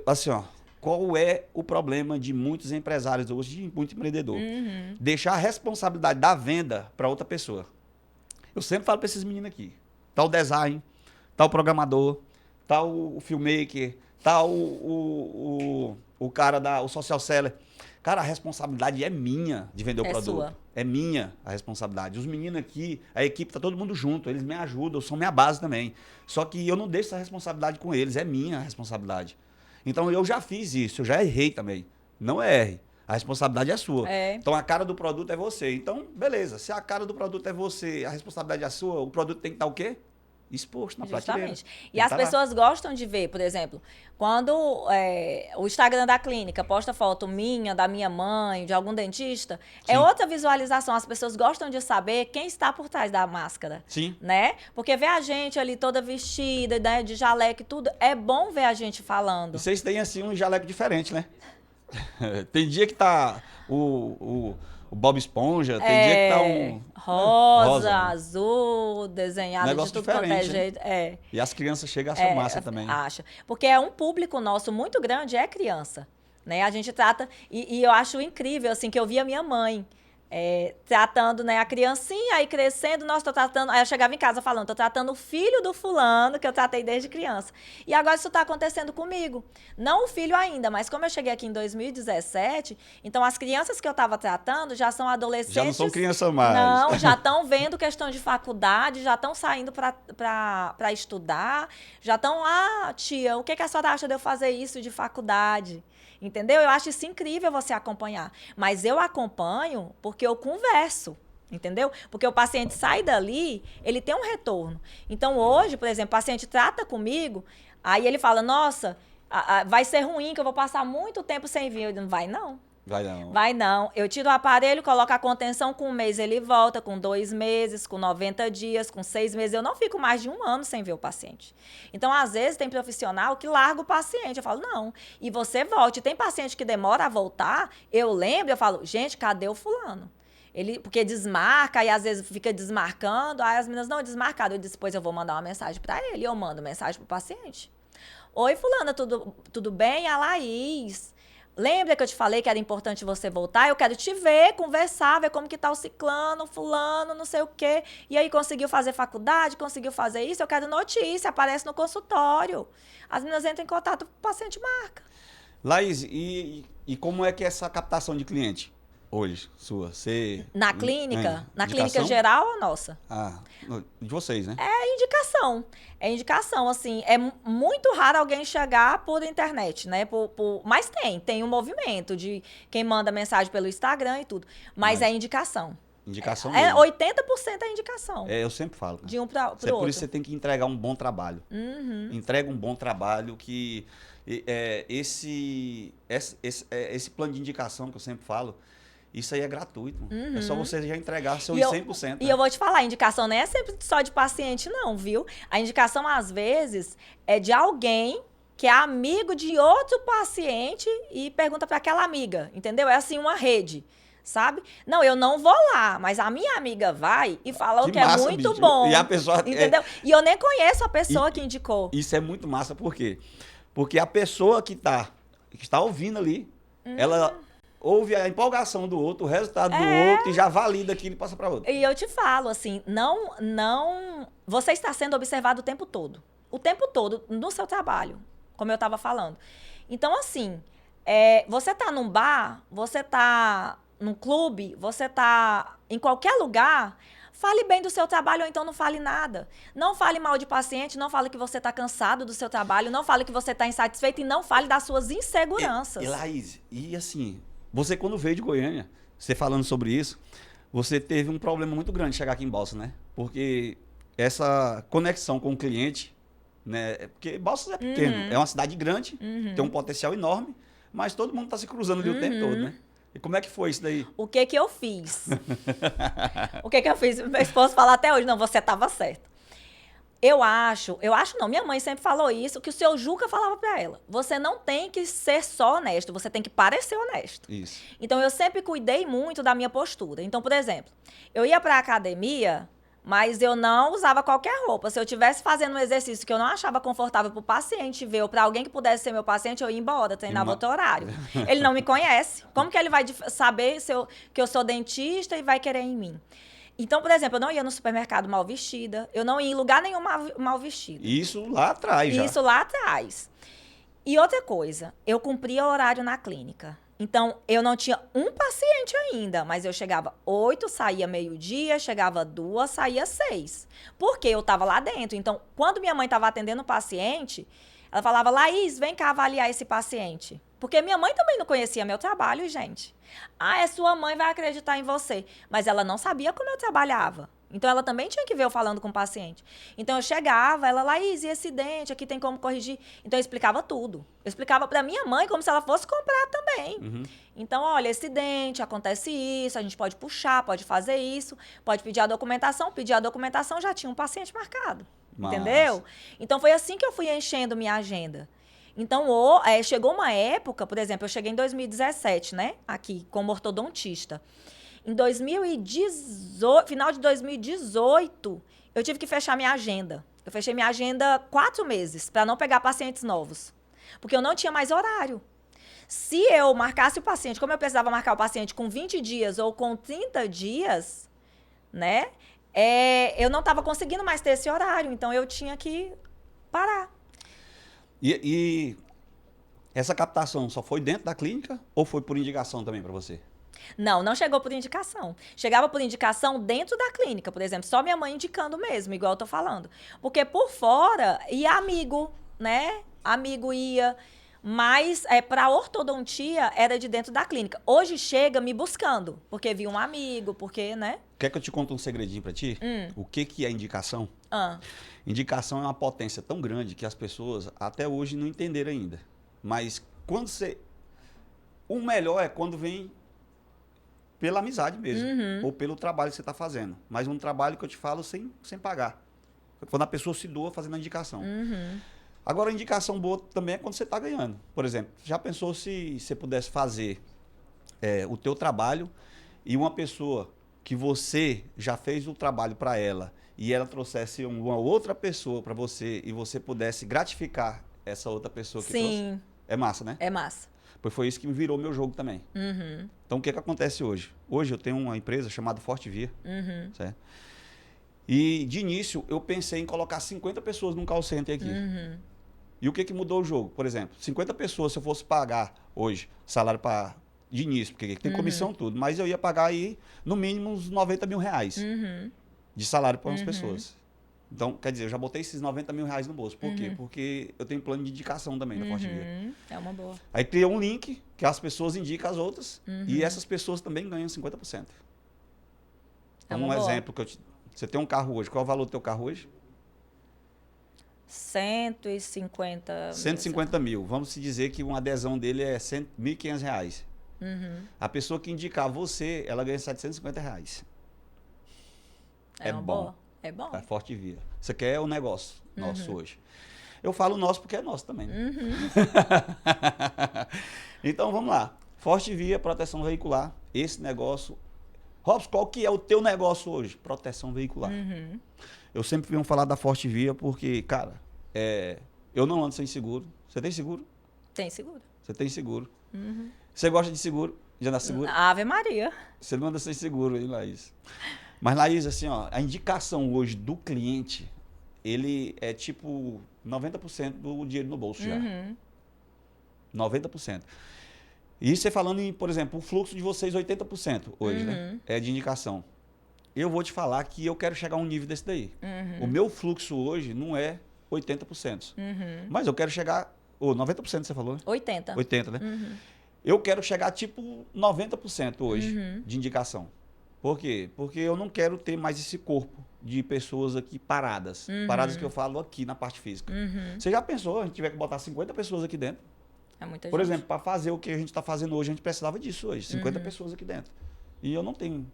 Assim, ó. Qual é o problema de muitos empresários hoje, de muito empreendedor? Uhum. Deixar a responsabilidade da venda para outra pessoa. Eu sempre falo para esses meninos aqui. Tá o design, tá o programador, tá o filmmaker, tá o cara o social seller. Cara, a responsabilidade é minha de vender o É produto. sua. É minha a responsabilidade. Os meninos aqui, a equipe, tá todo mundo junto. Eles me ajudam, são minha base também. Só que eu não deixo essa responsabilidade com eles. É minha a responsabilidade. Então eu já fiz isso, eu já errei também. Não erre. A responsabilidade é sua. É. Então a cara do produto é você. Então, beleza. Se a cara do produto é você, a responsabilidade é sua, o produto tem que estar o quê? Exposto na prateleira. Justamente. E Tem que as tá lá. pessoas gostam de ver, por exemplo, quando o Instagram da clínica posta foto minha, da minha mãe, de algum dentista, Sim. é outra visualização. As pessoas gostam de saber quem está por trás da máscara. Sim. Né? Porque ver a gente ali toda vestida, né, de jaleco e tudo, é bom ver a gente falando. E vocês têm assim um jaleco diferente, né? Tem dia que tá o Bob Esponja, tem dia que tá um. rosa, azul, desenhado de Negócio tudo quanto é diferente, né? jeito. É. E as crianças chegam a essa massa também. Acha. Porque é um público nosso muito grande, é criança. Né? A gente trata. E eu acho incrível, assim, que eu vi a minha mãe tratando, né, a criancinha, aí crescendo, nossa, tô tratando. Aí eu chegava em casa falando, tô tratando o filho do fulano, que eu tratei desde criança. E agora isso tá acontecendo comigo. Não o filho ainda, mas como eu cheguei aqui em 2017, então as crianças que eu tava tratando já são adolescentes. Já não são criança mais. Não, já estão vendo questão de faculdade, já estão saindo para estudar, já estão, tia, o que a senhora acha de eu fazer isso de faculdade? Entendeu? Eu acho isso incrível você acompanhar. Mas eu acompanho porque eu converso. Entendeu? Porque o paciente sai dali, ele tem um retorno. Então, hoje, por exemplo, o paciente trata comigo, aí ele fala, nossa, vai ser ruim que eu vou passar muito tempo sem vir. Eu digo, não vai não. Vai não. Vai não. Eu tiro o aparelho, coloco a contenção, com 1 mês ele volta, com 2 meses, com 90 dias, com 6 meses. Eu não fico mais de 1 ano sem ver o paciente. Então, às vezes, tem profissional que larga o paciente. Eu falo, não. E você volte. Tem paciente que demora a voltar, eu lembro, eu falo, gente, cadê o fulano? Porque desmarca e às vezes fica desmarcando. Aí as meninas, não, desmarcado. Eu disse, depois eu vou mandar uma mensagem para ele. Eu mando mensagem pro paciente. Oi, fulana, tudo bem? A Laís. Lembra que eu te falei que era importante você voltar? Eu quero te ver, conversar, ver como que tá o ciclano, fulano, não sei o quê. E aí conseguiu fazer faculdade, conseguiu fazer isso? Eu quero notícia, aparece no consultório. As meninas entram em contato, o paciente marca. Laís, e como é que é essa captação de cliente? hoje, sua? Você... Na clínica? Na clínica indicação? geral ou nossa? Ah, de vocês, né? É indicação. É indicação, assim. É muito raro alguém chegar por internet, né? Mas tem um movimento de quem manda mensagem pelo Instagram e tudo. Mas é indicação. Indicação É mesmo. 80% é indicação. É, eu sempre falo. De um para o Por isso outro. você tem que entregar um bom trabalho. Uhum. Entrega um bom trabalho que esse plano de indicação que eu sempre falo, isso aí é gratuito. É só você já entregar seus 100%. E eu vou te falar, a indicação não é sempre só de paciente não, viu? A indicação, às vezes, é de alguém que é amigo de outro paciente e pergunta para aquela amiga, entendeu? É assim uma rede. Sabe? Não, eu não vou lá, mas a minha amiga vai e fala que é massa, muito bicho. bom. E a pessoa... Entendeu? E eu nem conheço a pessoa que indicou. Isso é muito massa, por quê? Porque a pessoa que está ouvindo ali, ela ouve a empolgação do outro, o resultado do outro, e já valida aquilo e passa para outro. E eu te falo, assim, não... Você está sendo observado o tempo todo. O tempo todo, no seu trabalho, como eu estava falando. Então, assim, você tá num bar, você tá num clube, você tá em qualquer lugar, fale bem do seu trabalho ou então não fale nada. Não fale mal de paciente, não fale que você está cansado do seu trabalho, não fale que você está insatisfeito e não fale das suas inseguranças. E Laís, e assim, você quando veio de Goiânia, você falando sobre isso, você teve um problema muito grande chegar aqui em Balsas, né? Porque essa conexão com o cliente, né? Porque Balsas é pequeno, é uma cidade grande, tem um potencial enorme, mas todo mundo está se cruzando ali o tempo todo, né? E como é que foi isso daí? O que eu fiz? O que eu fiz? Meu esposo fala até hoje, não, você estava certo. Eu acho não, minha mãe sempre falou isso, que o seu Juca falava pra ela. Você não tem que ser só honesto, você tem que parecer honesto. Isso. Então, eu sempre cuidei muito da minha postura. Então, por exemplo, eu ia pra academia, mas eu não usava qualquer roupa. Se eu estivesse fazendo um exercício que eu não achava confortável pro paciente ver, ou pra alguém que pudesse ser meu paciente, eu ia embora, treinava outro horário. Ele não me conhece. Como que ele vai saber que eu sou dentista e vai querer em mim? Então, por exemplo, eu não ia no supermercado mal vestida, eu não ia em lugar nenhum mal vestido. Isso lá atrás já. Isso lá atrás. E outra coisa, eu cumpria horário na clínica. Então, eu não tinha um paciente ainda, mas eu chegava 8, saía meio-dia, chegava 2, saía 6. Porque eu estava lá dentro. Então, quando minha mãe estava atendendo o paciente, ela falava, Laís, vem cá avaliar esse paciente. Porque minha mãe também não conhecia meu trabalho, gente. Ah, é sua mãe, vai acreditar em você. Mas ela não sabia como eu trabalhava. Então, ela também tinha que ver eu falando com o paciente. Então, eu chegava, ela, Laís, e esse dente? Aqui tem como corrigir? Então, eu explicava tudo. Eu explicava pra minha mãe como se ela fosse comprar também. Então, olha, esse dente, acontece isso, a gente pode puxar, pode fazer isso, pode pedir a documentação, já tinha um paciente marcado. Massa. Entendeu? Então, foi assim que eu fui enchendo minha agenda. Então, chegou uma época, por exemplo, eu cheguei em 2017, né? Aqui, como ortodontista. Em 2018, final de 2018, eu tive que fechar minha agenda. Eu fechei minha agenda 4 meses, para não pegar pacientes novos. Porque eu não tinha mais horário. Se eu marcasse o paciente, como eu precisava marcar o paciente com 20 dias ou com 30 dias, né? Eu não estava conseguindo mais ter esse horário. Então, eu tinha que parar. E essa captação só foi dentro da clínica ou foi por indicação também para você? Não chegou por indicação. Chegava por indicação dentro da clínica, por exemplo. Só minha mãe indicando mesmo, igual eu tô falando. Porque por fora, ia amigo, né? Amigo ia. Mas para ortodontia era de dentro da clínica. Hoje chega me buscando, porque vi um amigo, porque, né? Quer que eu te conte um segredinho para ti? O que é indicação? Indicação é uma potência tão grande que as pessoas até hoje não entenderam ainda. Mas quando o melhor é quando vem pela amizade mesmo, ou pelo trabalho que você está fazendo. Mas um trabalho que eu te falo sem pagar. Quando a pessoa se doa fazendo a indicação. Agora, a indicação boa também é quando você está ganhando. Por exemplo, já pensou se você pudesse fazer o teu trabalho e uma pessoa que você já fez o trabalho para ela e ela trouxesse uma outra pessoa para você e você pudesse gratificar essa outra pessoa que trouxe? É massa, né? É massa. Pois foi isso que virou meu jogo também. Então, o que acontece hoje? Hoje eu tenho uma empresa chamada Forte Via. Certo? E, de início, eu pensei em colocar 50 pessoas num call center aqui. E o que mudou o jogo? Por exemplo, 50 pessoas, se eu fosse pagar hoje salário para de início, porque tem comissão tudo, mas eu ia pagar aí, no mínimo, uns 90 mil reais de salário para umas pessoas. Então, quer dizer, eu já botei esses 90 mil reais no bolso. Por quê? Porque eu tenho plano de indicação também da Forte Via. É uma boa. Aí criou um link que as pessoas indicam as outras e essas pessoas também ganham 50%. É Então, uma boa. exemplo que você tem um carro hoje. Qual é o valor do teu carro hoje? 150 150 mil. Vamos se dizer que uma adesão dele é R$1.500 reais. A pessoa que indicar você, ela ganha R$750. É uma bom. boa. É bom. A Forte Via. Isso aqui é o negócio nosso hoje. Eu falo nosso porque é nosso também. Né? Então, vamos lá. Forte Via, proteção veicular. Esse negócio... Robson, qual que é o teu negócio hoje? Proteção veicular. Eu sempre venho falar da Forte Via porque, cara, eu não ando sem seguro. Você tem seguro? Tem seguro. Você tem seguro. Você gosta de seguro? De andar seguro? Ave Maria. Você não anda sem seguro, hein, Laís? Mas, Laís, assim, ó, a indicação hoje do cliente, ele é tipo 90% do dinheiro no bolso já. 90%. E você falando em, por exemplo, o fluxo de vocês 80% hoje, né? É de indicação. Eu vou te falar que eu quero chegar a um nível desse daí. O meu fluxo hoje não é 80%. Mas eu quero chegar... 90% você falou, né? 80. 80, né? Eu quero chegar tipo 90% hoje de indicação. Por quê? Porque eu não quero ter mais esse corpo de pessoas aqui paradas. Paradas que eu falo aqui na parte física. Você já pensou, a gente tiver que botar 50 pessoas aqui dentro? É muita Por gente. exemplo, para fazer o que a gente está fazendo hoje, a gente precisava disso hoje. 50 pessoas aqui dentro. E eu não tenho.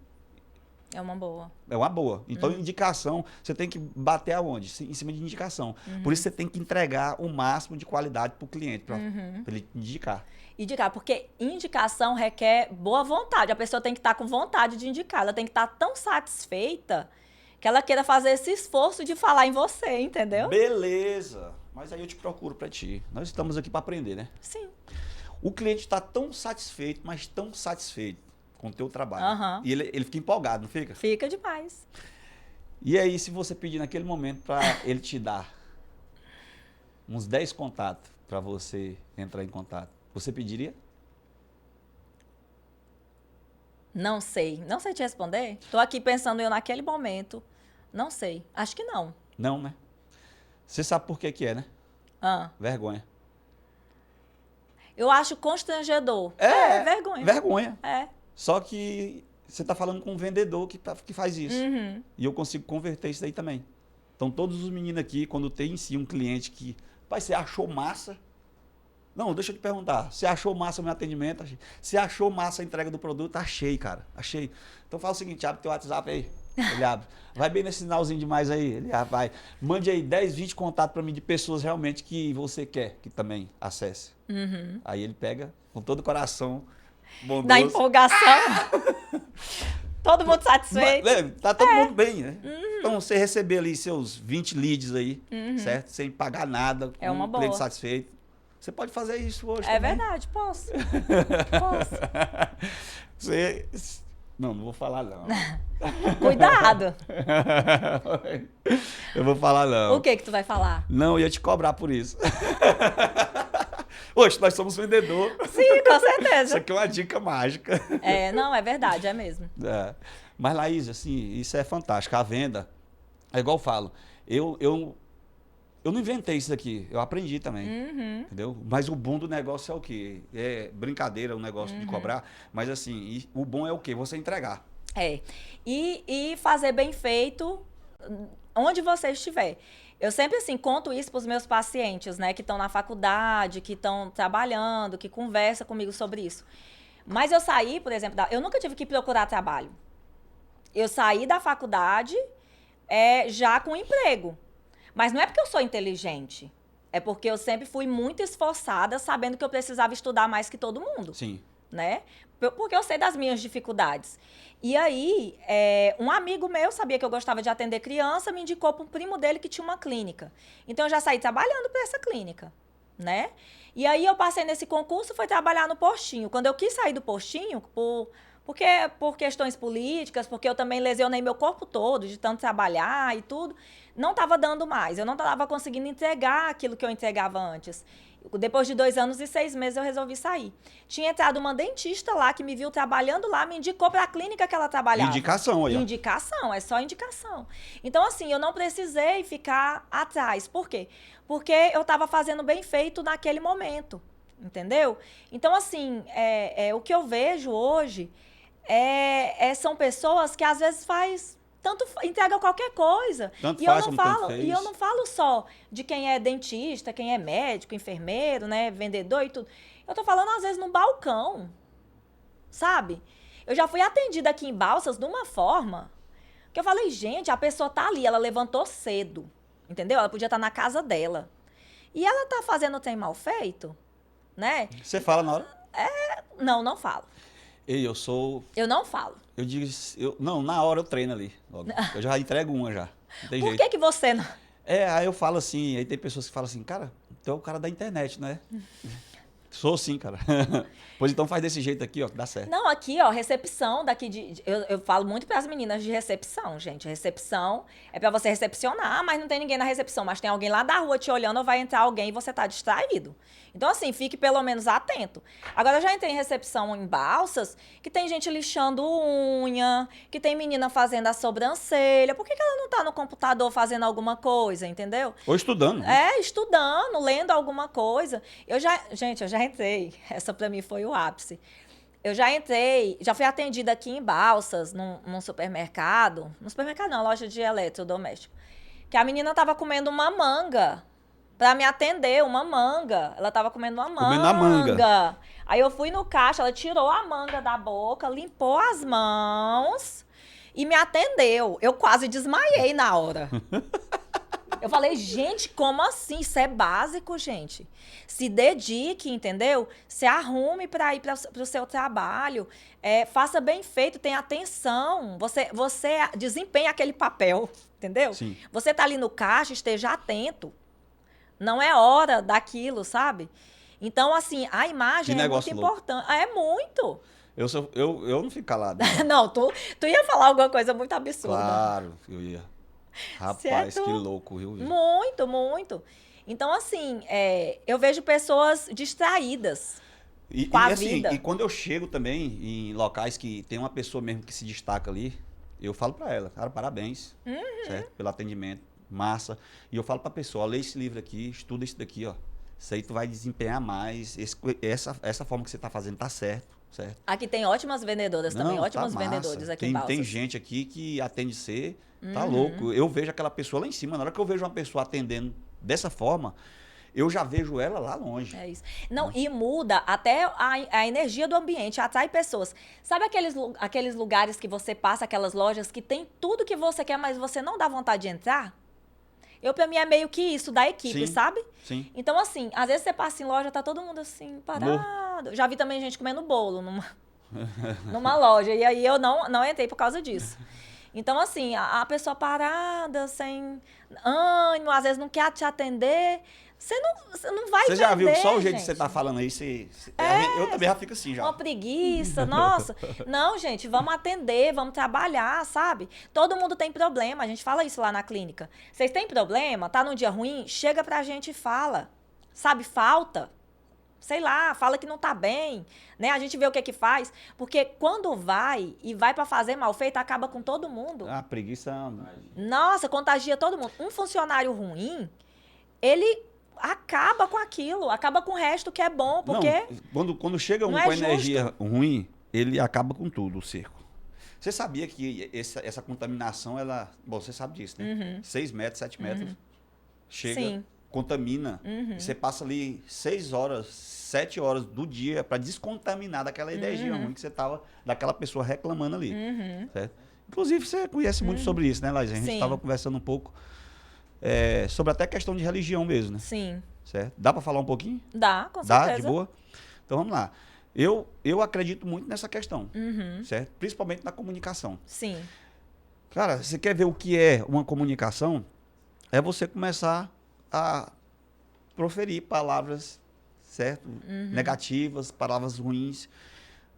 É uma boa. É uma boa. Então, indicação, você tem que bater aonde? Em cima de indicação. Por isso, você tem que entregar o máximo de qualidade para o cliente, para ele indicar. Indicar, porque indicação requer boa vontade. A pessoa tem que estar com vontade de indicar. Ela tem que estar tão satisfeita que ela queira fazer esse esforço de falar em você, entendeu? Beleza. Mas aí eu te procuro para ti. Nós estamos aqui para aprender, né? Sim. O cliente está tão satisfeito, mas tão satisfeito com o teu trabalho. E ele fica empolgado, não fica? Fica demais. E aí, se você pedir naquele momento para ele te dar uns 10 contatos para você entrar em contato, você pediria? Não sei. Não sei te responder. Tô aqui pensando eu naquele momento. Não sei. Acho que não. Não, né? Você sabe por que que é, né? Vergonha. Eu acho constrangedor. Vergonha. Vergonha. É. Só que você está falando com um vendedor que faz isso. E eu consigo converter isso daí também. Então, todos os meninos aqui, quando tem em si um cliente que... Pai, você achou massa? Não, deixa eu te perguntar. Você achou massa o meu atendimento? Achei. Você achou massa a entrega do produto? Achei, cara. Achei. Então, fala o seguinte, abre teu WhatsApp aí. Ele abre. Vai bem nesse sinalzinho demais aí. Ele vai. Mande aí 10, 20 contatos para mim de pessoas realmente que você quer que também acesse. Aí ele pega com todo o coração bondoso. Da empolgação. Todo mundo satisfeito. Tá todo mundo bem, né? Então, você receber ali seus 20 leads aí, certo? Sem pagar nada, com uma um boa. cliente satisfeito. Você pode fazer isso hoje É também. verdade, posso. Posso. Você... Não vou falar não. Cuidado. Eu vou falar não. O que tu vai falar? Não, eu ia te cobrar por isso. Hoje nós somos vendedor. Sim, com Isso certeza. aqui é uma dica mágica. Não, é verdade, é mesmo. Mas, Laís, assim, isso é fantástico. A venda, é igual eu falo, eu não inventei isso daqui, eu aprendi também, entendeu? Mas o bom do negócio é o quê? É brincadeira o negócio de cobrar, mas assim, o bom é o quê? Você entregar. E fazer bem feito onde você estiver. Eu sempre, assim, conto isso para os meus pacientes, né? Que estão na faculdade, que estão trabalhando, que conversam comigo sobre isso. Mas eu saí, por exemplo, eu nunca tive que procurar trabalho. Eu saí da faculdade já com emprego. Mas não é porque eu sou inteligente. É porque eu sempre fui muito esforçada, sabendo que eu precisava estudar mais que todo mundo. Sim. Né? Porque eu sei das minhas dificuldades. E aí, um amigo meu sabia que eu gostava de atender criança, me indicou para um primo dele que tinha uma clínica. Então, eu já saí trabalhando para essa clínica, né? E aí, eu passei nesse concurso e fui trabalhar no postinho. Quando eu quis sair do postinho, Porque por questões políticas, porque eu também lesionei meu corpo todo, de tanto trabalhar e tudo, não estava dando mais. Eu não estava conseguindo entregar aquilo que eu entregava antes. Depois de 2 anos e 6 meses, eu resolvi sair. Tinha entrado uma dentista lá, que me viu trabalhando lá, me indicou para a clínica que ela trabalhava. Indicação aí, ó. Indicação, é só indicação. Então, assim, eu não precisei ficar atrás. Por quê? Porque eu estava fazendo bem feito naquele momento, entendeu? Então, assim, o que eu vejo hoje são pessoas que às vezes entrega qualquer coisa. Tanto E faz eu não como tanto falo, fez. e eu não falo só de quem é dentista, quem é médico, enfermeiro, né, vendedor e tudo. Eu tô falando às vezes no balcão. Sabe? Eu já fui atendida aqui em Balsas de uma forma que eu falei, gente, a pessoa tá ali, ela levantou cedo. Entendeu? Ela podia estar na casa dela. E ela tá fazendo o trem mal feito, né? Você fala na hora? Não, não falo. Ei, eu sou... Eu não falo. Eu digo... Não, na hora eu treino ali. Logo. Eu já entrego uma já. Não tem Por jeito. que você não... Aí eu falo assim, aí tem pessoas que falam assim, cara, tu é o cara da internet, né? Sou sim, cara. Pois então faz desse jeito aqui, ó, que dá certo. Não, aqui, ó, recepção daqui eu falo muito para as meninas de recepção, gente. Recepção é para você recepcionar, mas não tem ninguém na recepção, mas tem alguém lá da rua te olhando ou vai entrar alguém e você tá distraído. Então, assim, fique pelo menos atento. Agora, eu já entrei em recepção em Balsas, que tem gente lixando unha, que tem menina fazendo a sobrancelha. Por que ela não tá no computador fazendo alguma coisa, entendeu? Ou estudando. Né? Estudando, lendo alguma coisa. Gente, eu já entrei. Essa pra mim foi o ápice. Eu já entrei, já fui atendida aqui em Balsas, num supermercado. No supermercado não, loja de eletrodoméstico. Que a menina tava comendo uma manga. Pra me atender, uma manga. Ela tava comendo uma manga. Comendo a manga. Aí eu fui no caixa, ela tirou a manga da boca, limpou as mãos e me atendeu. Eu quase desmaiei na hora. Eu falei, gente, como assim? Isso é básico, gente. Se dedique, entendeu? Se arrume para ir para o seu trabalho. Faça bem feito, tenha atenção. Você desempenha aquele papel, entendeu? Sim. Você tá ali no caixa, esteja atento. Não é hora daquilo, sabe? Então, assim, a imagem é muito importante. É muito. Eu não fico calado. Não, tu ia falar alguma coisa muito absurda. Claro, eu ia. Rapaz, que louco, viu? Muito, muito. Então, assim, eu vejo pessoas distraídas com a vida. E quando eu chego também em locais que tem uma pessoa mesmo que se destaca ali, eu falo pra ela, cara, parabéns, certo? Pelo atendimento, massa. E eu falo pra pessoa, lê esse livro aqui, estuda isso daqui, ó. Isso aí tu vai desempenhar mais. Essa forma que você tá fazendo tá certo. Aqui tem ótimas vendedoras também, ótimos vendedores aqui em Balsas. Tem gente aqui que atende ser, tá louco. Eu vejo aquela pessoa lá em cima, na hora que eu vejo uma pessoa atendendo dessa forma, eu já vejo ela lá longe. É isso. Não, e muda até a energia do ambiente, atrai pessoas. Sabe aqueles lugares que você passa, aquelas lojas que tem tudo que você quer, mas você não dá vontade de entrar? Pra mim, é meio que isso da equipe, sabe? Sim. Então, assim, às vezes você passa em loja, tá todo mundo assim, parado. Já vi também gente comendo bolo numa loja. E aí eu não entrei por causa disso. Então, assim, a pessoa parada, sem ânimo, às vezes não quer te atender. Você não vai Você já vender, viu só o jeito gente. que você tá falando aí? Eu também já fico assim, já. Uma preguiça, nossa. Não, gente, vamos atender, vamos trabalhar, sabe? Todo mundo tem problema, a gente fala isso lá na clínica. Vocês têm problema? Tá num dia ruim? Chega pra gente e fala. Sabe, falta. Sei lá, fala que não tá bem, né? A gente vê o que faz. Porque quando vai pra fazer mal feito, acaba com todo mundo. A preguiça... Nossa, contagia todo mundo. Um funcionário ruim, ele... acaba com aquilo, acaba com o resto que é bom, porque... Não, quando chega com energia ruim, ele acaba com tudo, o circo. Você sabia que essa contaminação, ela... Bom, você sabe disso, né? 6 metros, 7 metros, chega, contamina. Você passa ali 6 horas, 7 horas do dia para descontaminar daquela energia ruim que você tava, daquela pessoa reclamando ali. Certo? Inclusive, você conhece muito sobre isso, né, Laís? A gente estava conversando um pouco sobre até questão de religião mesmo, né? Sim. Certo? Dá para falar um pouquinho? Dá, com certeza. Dá, de boa? Então, vamos lá. Eu acredito muito nessa questão, certo? Principalmente na comunicação. Sim. Cara, você quer ver o que é uma comunicação? É você começar a proferir palavras, certo? Negativas, palavras ruins.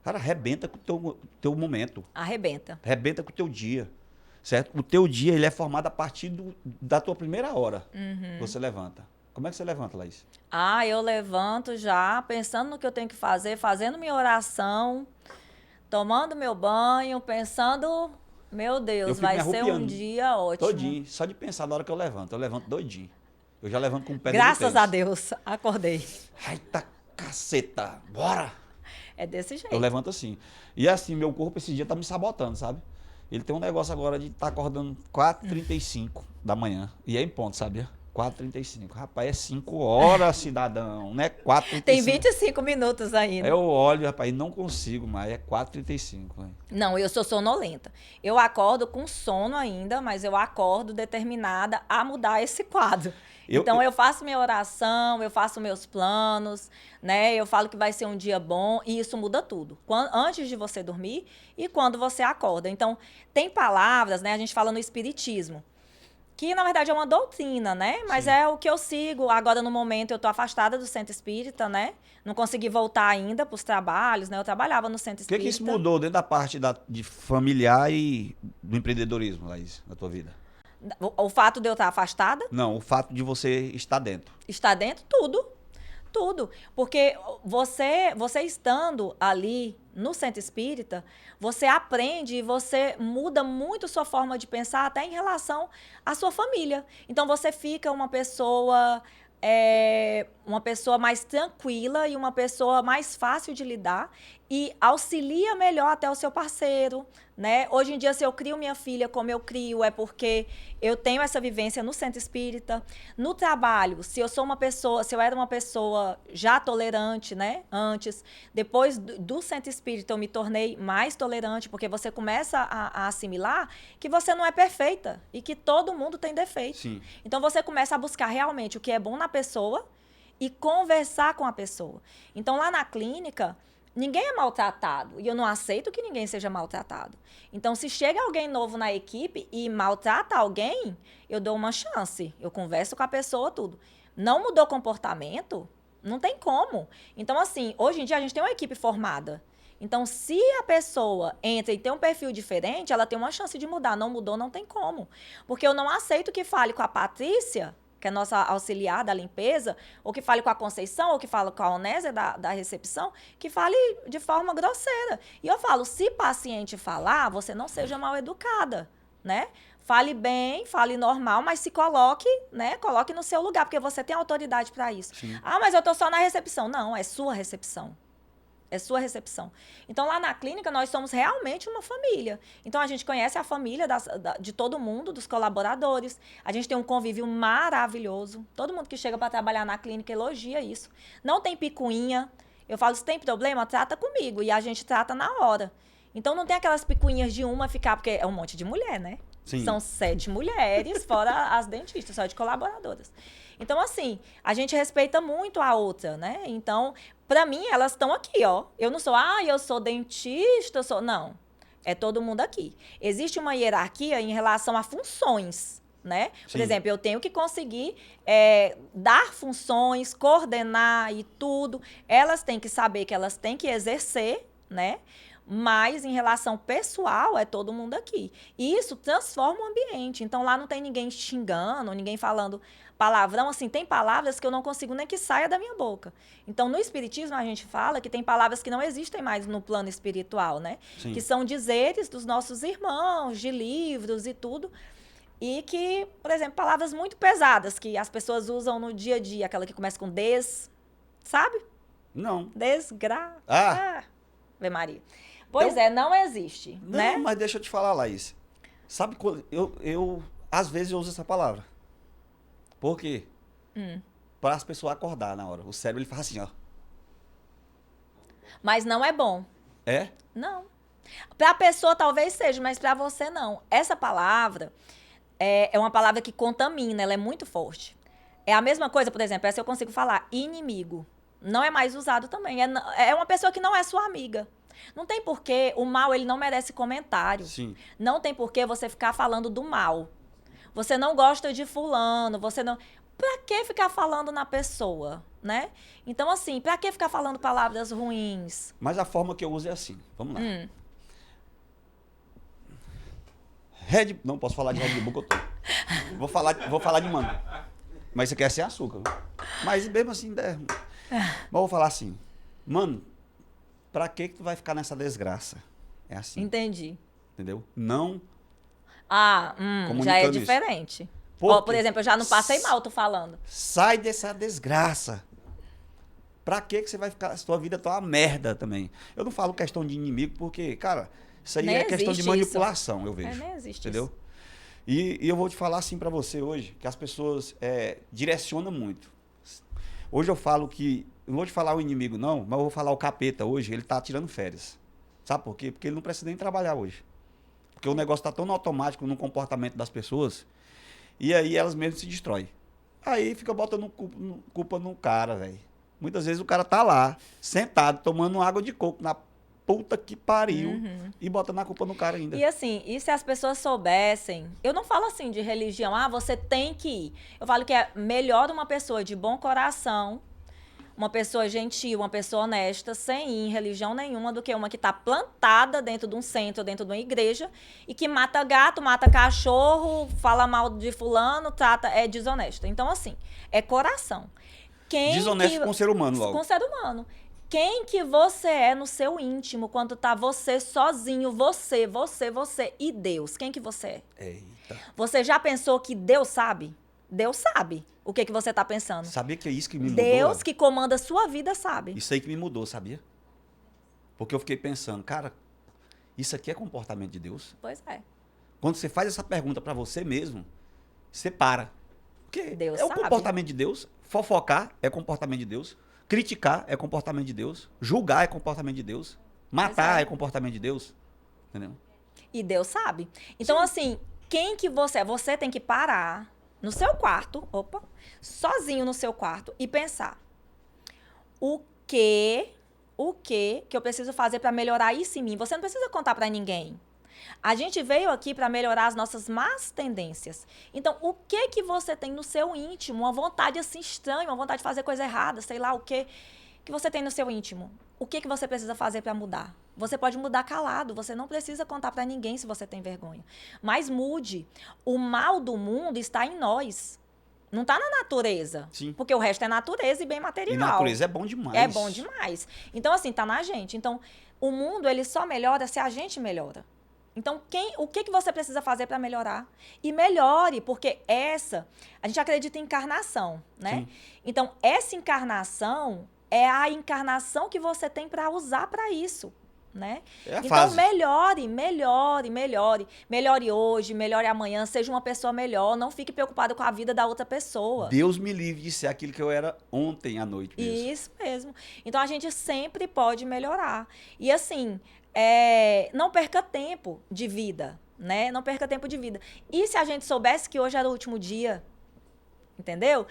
Cara, arrebenta com o teu momento. Arrebenta. Arrebenta com o teu dia. Certo? O teu dia, ele é formado a partir da tua primeira hora. Você levanta. Como é que você levanta, Laís? Eu levanto já pensando no que eu tenho que fazer, fazendo minha oração, tomando meu banho, pensando, meu Deus, vai ser um dia ótimo. Todinho, só de pensar na hora que eu levanto doidinho. Eu já levanto com o pé no Graças a Deus, acordei. Ai, tá caceta, bora! É desse jeito. Eu levanto assim. E assim, meu corpo esse dia tá me sabotando, sabe? Ele tem um negócio agora de estar acordando 4h35 da manhã. E é em ponto, sabia? 4h35. Rapaz, é 5 horas, cidadão, né? 4h35. Tem 25 minutos ainda. Eu olho, rapaz, não consigo mais. É 4h35. Né? Não, eu sou sonolenta. Eu acordo com sono ainda, mas eu acordo determinada a mudar esse quadro. Então, eu faço minha oração, eu faço meus planos, né? Eu falo que vai ser um dia bom e isso muda tudo. Antes de você dormir e quando você acorda. Então, tem palavras, né? A gente fala no espiritismo, que na verdade é uma doutrina, né? Mas Sim. É o que eu sigo. Agora, no momento, eu tô afastada do centro espírita, né? Não consegui voltar ainda para os trabalhos, né? Eu trabalhava no centro espírita. O que isso mudou dentro da parte de familiar e do empreendedorismo, Laís, na tua vida? O fato de eu estar afastada? Não, o fato de você estar dentro. Estar dentro? Tudo. Tudo. Porque você estando ali no centro espírita, você aprende e você muda muito sua forma de pensar até em relação à sua família. Então, você fica uma pessoa mais tranquila e uma pessoa mais fácil de lidar e auxilia melhor até o seu parceiro, né? Hoje em dia, se eu crio minha filha como eu crio, é porque eu tenho essa vivência no centro espírita. No trabalho, se eu era uma pessoa já tolerante, né? Antes, depois do centro espírita, eu me tornei mais tolerante, porque você começa a assimilar que você não é perfeita e que todo mundo tem defeito. Sim. Então, você começa a buscar realmente o que é bom na pessoa e conversar com a pessoa. Então, lá na clínica, ninguém é maltratado. E eu não aceito que ninguém seja maltratado. Então, se chega alguém novo na equipe e maltrata alguém, eu dou uma chance. Eu converso com a pessoa, tudo. Não mudou comportamento? Não tem como. Então, assim, hoje em dia a gente tem uma equipe formada. Então, se a pessoa entra e tem um perfil diferente, ela tem uma chance de mudar. Não mudou, não tem como. Porque eu não aceito que fale com a Patrícia, que é nossa auxiliar da limpeza, ou que fale com a Conceição, ou que fale com a Onésia da recepção, que fale de forma grosseira. E eu falo, se paciente falar, você não seja mal educada, né? Fale bem, fale normal, mas se coloque, né? Coloque no seu lugar, porque você tem autoridade para isso. Sim. Mas eu tô só na recepção. Não, é sua recepção. É sua recepção. Então, lá na clínica, nós somos realmente uma família. Então, a gente conhece a família de todo mundo, dos colaboradores. A gente tem um convívio maravilhoso. Todo mundo que chega para trabalhar na clínica elogia isso. Não tem picuinha. Eu falo, se tem problema, trata comigo. E a gente trata na hora. Então, não tem aquelas picuinhas de uma ficar... Porque é um monte de mulher, né? Sim. São 7 mulheres, fora as dentistas, só de colaboradoras. Então, assim, a gente respeita muito a outra, né? Então, pra mim, elas estão aqui, ó. Eu não sou, eu sou dentista, Não. É todo mundo aqui. Existe uma hierarquia em relação a funções, né? Por Sim. exemplo, eu tenho que conseguir dar funções, coordenar e tudo. Elas têm que saber que elas têm que exercer, né? Mas, em relação pessoal, é todo mundo aqui. E isso transforma o ambiente. Então, lá não tem ninguém xingando, ninguém falando palavrão. Assim, tem palavras que eu não consigo nem que saia da minha boca. Então, no espiritismo, a gente fala que tem palavras que não existem mais no plano espiritual, né? Sim. Que são dizeres dos nossos irmãos, de livros e tudo. E que, por exemplo, palavras muito pesadas que as pessoas usam no dia a dia. Aquela que começa com sabe? Não. Ave Maria. Pois não existe, não, né? Mas deixa eu te falar, Laís. Sabe quando eu às vezes eu uso essa palavra. Por quê? Para as pessoas acordar na hora. O cérebro, ele faz assim, ó. Mas não é bom. É? Não. Para a pessoa talvez seja, mas para você não. Essa palavra é uma palavra que contamina, ela é muito forte. É a mesma coisa, por exemplo, essa eu consigo falar, inimigo. Não é mais usado também. É uma pessoa que não é sua amiga. Não tem porquê, o mal ele não merece comentário. Sim. Não tem porquê você ficar falando do mal. você não gosta de fulano, você não... Pra que ficar falando na pessoa, né? Então, assim, pra que ficar falando palavras ruins? Mas a forma que eu uso é assim. Vamos lá. Não posso falar de Red Bull que eu tô. Vou falar de manga. Mas isso aqui é sem açúcar. Mas mesmo assim, mas vou falar assim. Mano, pra que tu vai ficar nessa desgraça? É assim. Entendi. Entendeu? Não já é comunicando isso. diferente. Por Por quê? exemplo, eu já não passei mal, tô falando. Sai dessa desgraça. Pra que você vai ficar... Sua vida tá uma merda também. Eu não falo questão de inimigo, porque, cara, isso aí Nem é questão de existe manipulação, eu vejo. nem existe entendeu? isso. E eu vou te falar assim pra você hoje, que as pessoas direcionam muito. Hoje eu falo que... Não vou te falar o inimigo, não, mas eu vou falar o capeta hoje, ele tá tirando férias. Sabe por quê? Porque ele não precisa nem trabalhar hoje. Porque o negócio tá tão no automático no comportamento das pessoas, e aí elas mesmas se destroem. Aí fica botando culpa no cara, velho. Muitas vezes o cara tá lá, sentado, tomando água de coco na puta que pariu, e botando a culpa no cara ainda. E assim, e se as pessoas soubessem... Eu não falo assim de religião, você tem que ir. Eu falo que é melhor uma pessoa de bom coração, uma pessoa gentil, uma pessoa honesta, sem ir em religião nenhuma, do que uma que está plantada dentro de um centro, dentro de uma igreja, e que mata gato, mata cachorro, fala mal de fulano, é desonesta. Então, assim, é coração. Desonesto com o ser humano logo. Com o ser humano. Quem que você é no seu íntimo, quando tá você sozinho, você e Deus? Quem que você é? Eita. Você já pensou que Deus sabe? Deus sabe o que você tá pensando. Sabia que é isso que me mudou? Deus que comanda a sua vida sabe. Isso aí que me mudou, sabia? Porque eu fiquei pensando, cara, isso aqui é comportamento de Deus? Pois é. Quando você faz essa pergunta pra você mesmo, você para. Porque Deus é o sabe. comportamento de Deus. Fofocar é comportamento de Deus. Criticar é comportamento de Deus. Julgar é comportamento de Deus. Matar é comportamento de Deus. Entendeu? E Deus sabe. Então, assim, quem que você é? Você tem que parar no seu quarto, sozinho no seu quarto, e pensar: o que eu preciso fazer para melhorar isso em mim? Você não precisa contar para ninguém. A gente veio aqui para melhorar as nossas más tendências. Então, o que você tem no seu íntimo? Uma vontade assim estranha, uma vontade de fazer coisa errada, sei lá o que você tem no seu íntimo. O que você precisa fazer para mudar? Você pode mudar calado, você não precisa contar para ninguém se você tem vergonha. Mas mude. O mal do mundo está em nós. Não está na natureza. Sim. Porque o resto é natureza e bem material. E natureza é bom demais. É bom demais. Então, assim, tá na gente. Então, o mundo, ele só melhora se a gente melhora. Então, o que você precisa fazer para melhorar? E melhore, porque a gente acredita em encarnação, né? Sim. Então, essa encarnação é a encarnação que você tem para usar para isso, né? É a então, fase. melhore. Melhore hoje, melhore amanhã, seja uma pessoa melhor. Não fique preocupado com a vida da outra pessoa. Deus me livre de ser aquilo que eu era ontem à noite mesmo. Isso mesmo. Então, a gente sempre pode melhorar. E assim... não perca tempo de vida, né? Não perca tempo de vida. E se a gente soubesse que hoje era o último dia? Entendeu?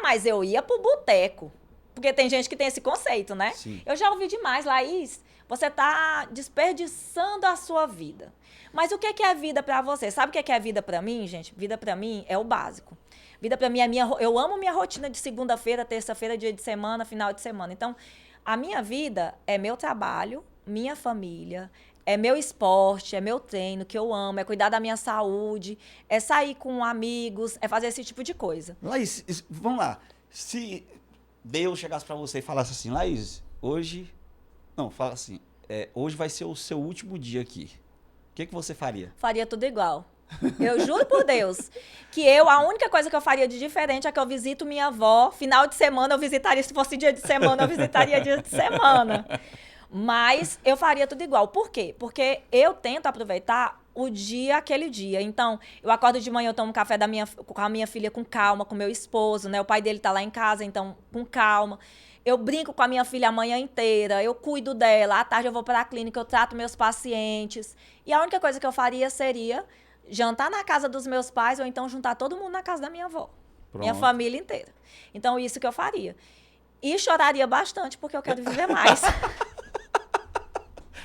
Mas eu ia pro boteco. Porque tem gente que tem esse conceito, né? Sim. Eu já ouvi demais, Laís, você tá desperdiçando a sua vida. Mas o que é vida pra você? Sabe o que é vida pra mim, gente? Vida pra mim é o básico. Vida pra mim é eu amo minha rotina de segunda-feira, terça-feira, dia de semana, final de semana. Então, a minha vida é meu trabalho, minha família, é meu esporte, é meu treino que eu amo, é cuidar da minha saúde, é sair com amigos, é fazer esse tipo de coisa. Laís, vamos lá. Se Deus chegasse pra você e falasse assim, Laís, hoje vai ser o seu último dia aqui. O que você faria? Faria tudo igual. Eu juro por Deus que a única coisa que eu faria de diferente é que eu visito minha avó. Final de semana eu visitaria, se fosse dia de semana, eu visitaria dia de semana. Mas eu faria tudo igual. Por quê? Porque eu tento aproveitar o dia, aquele dia. Então, eu acordo de manhã, eu tomo café com a minha filha com calma, com meu esposo, né? O pai dele tá lá em casa, então, com calma. Eu brinco com a minha filha a manhã inteira, eu cuido dela. À tarde eu vou para a clínica, eu trato meus pacientes. E a única coisa que eu faria seria jantar na casa dos meus pais ou então juntar todo mundo na casa da minha avó. Pronto. Minha família inteira. Então, isso que eu faria. E choraria bastante, porque eu quero viver mais.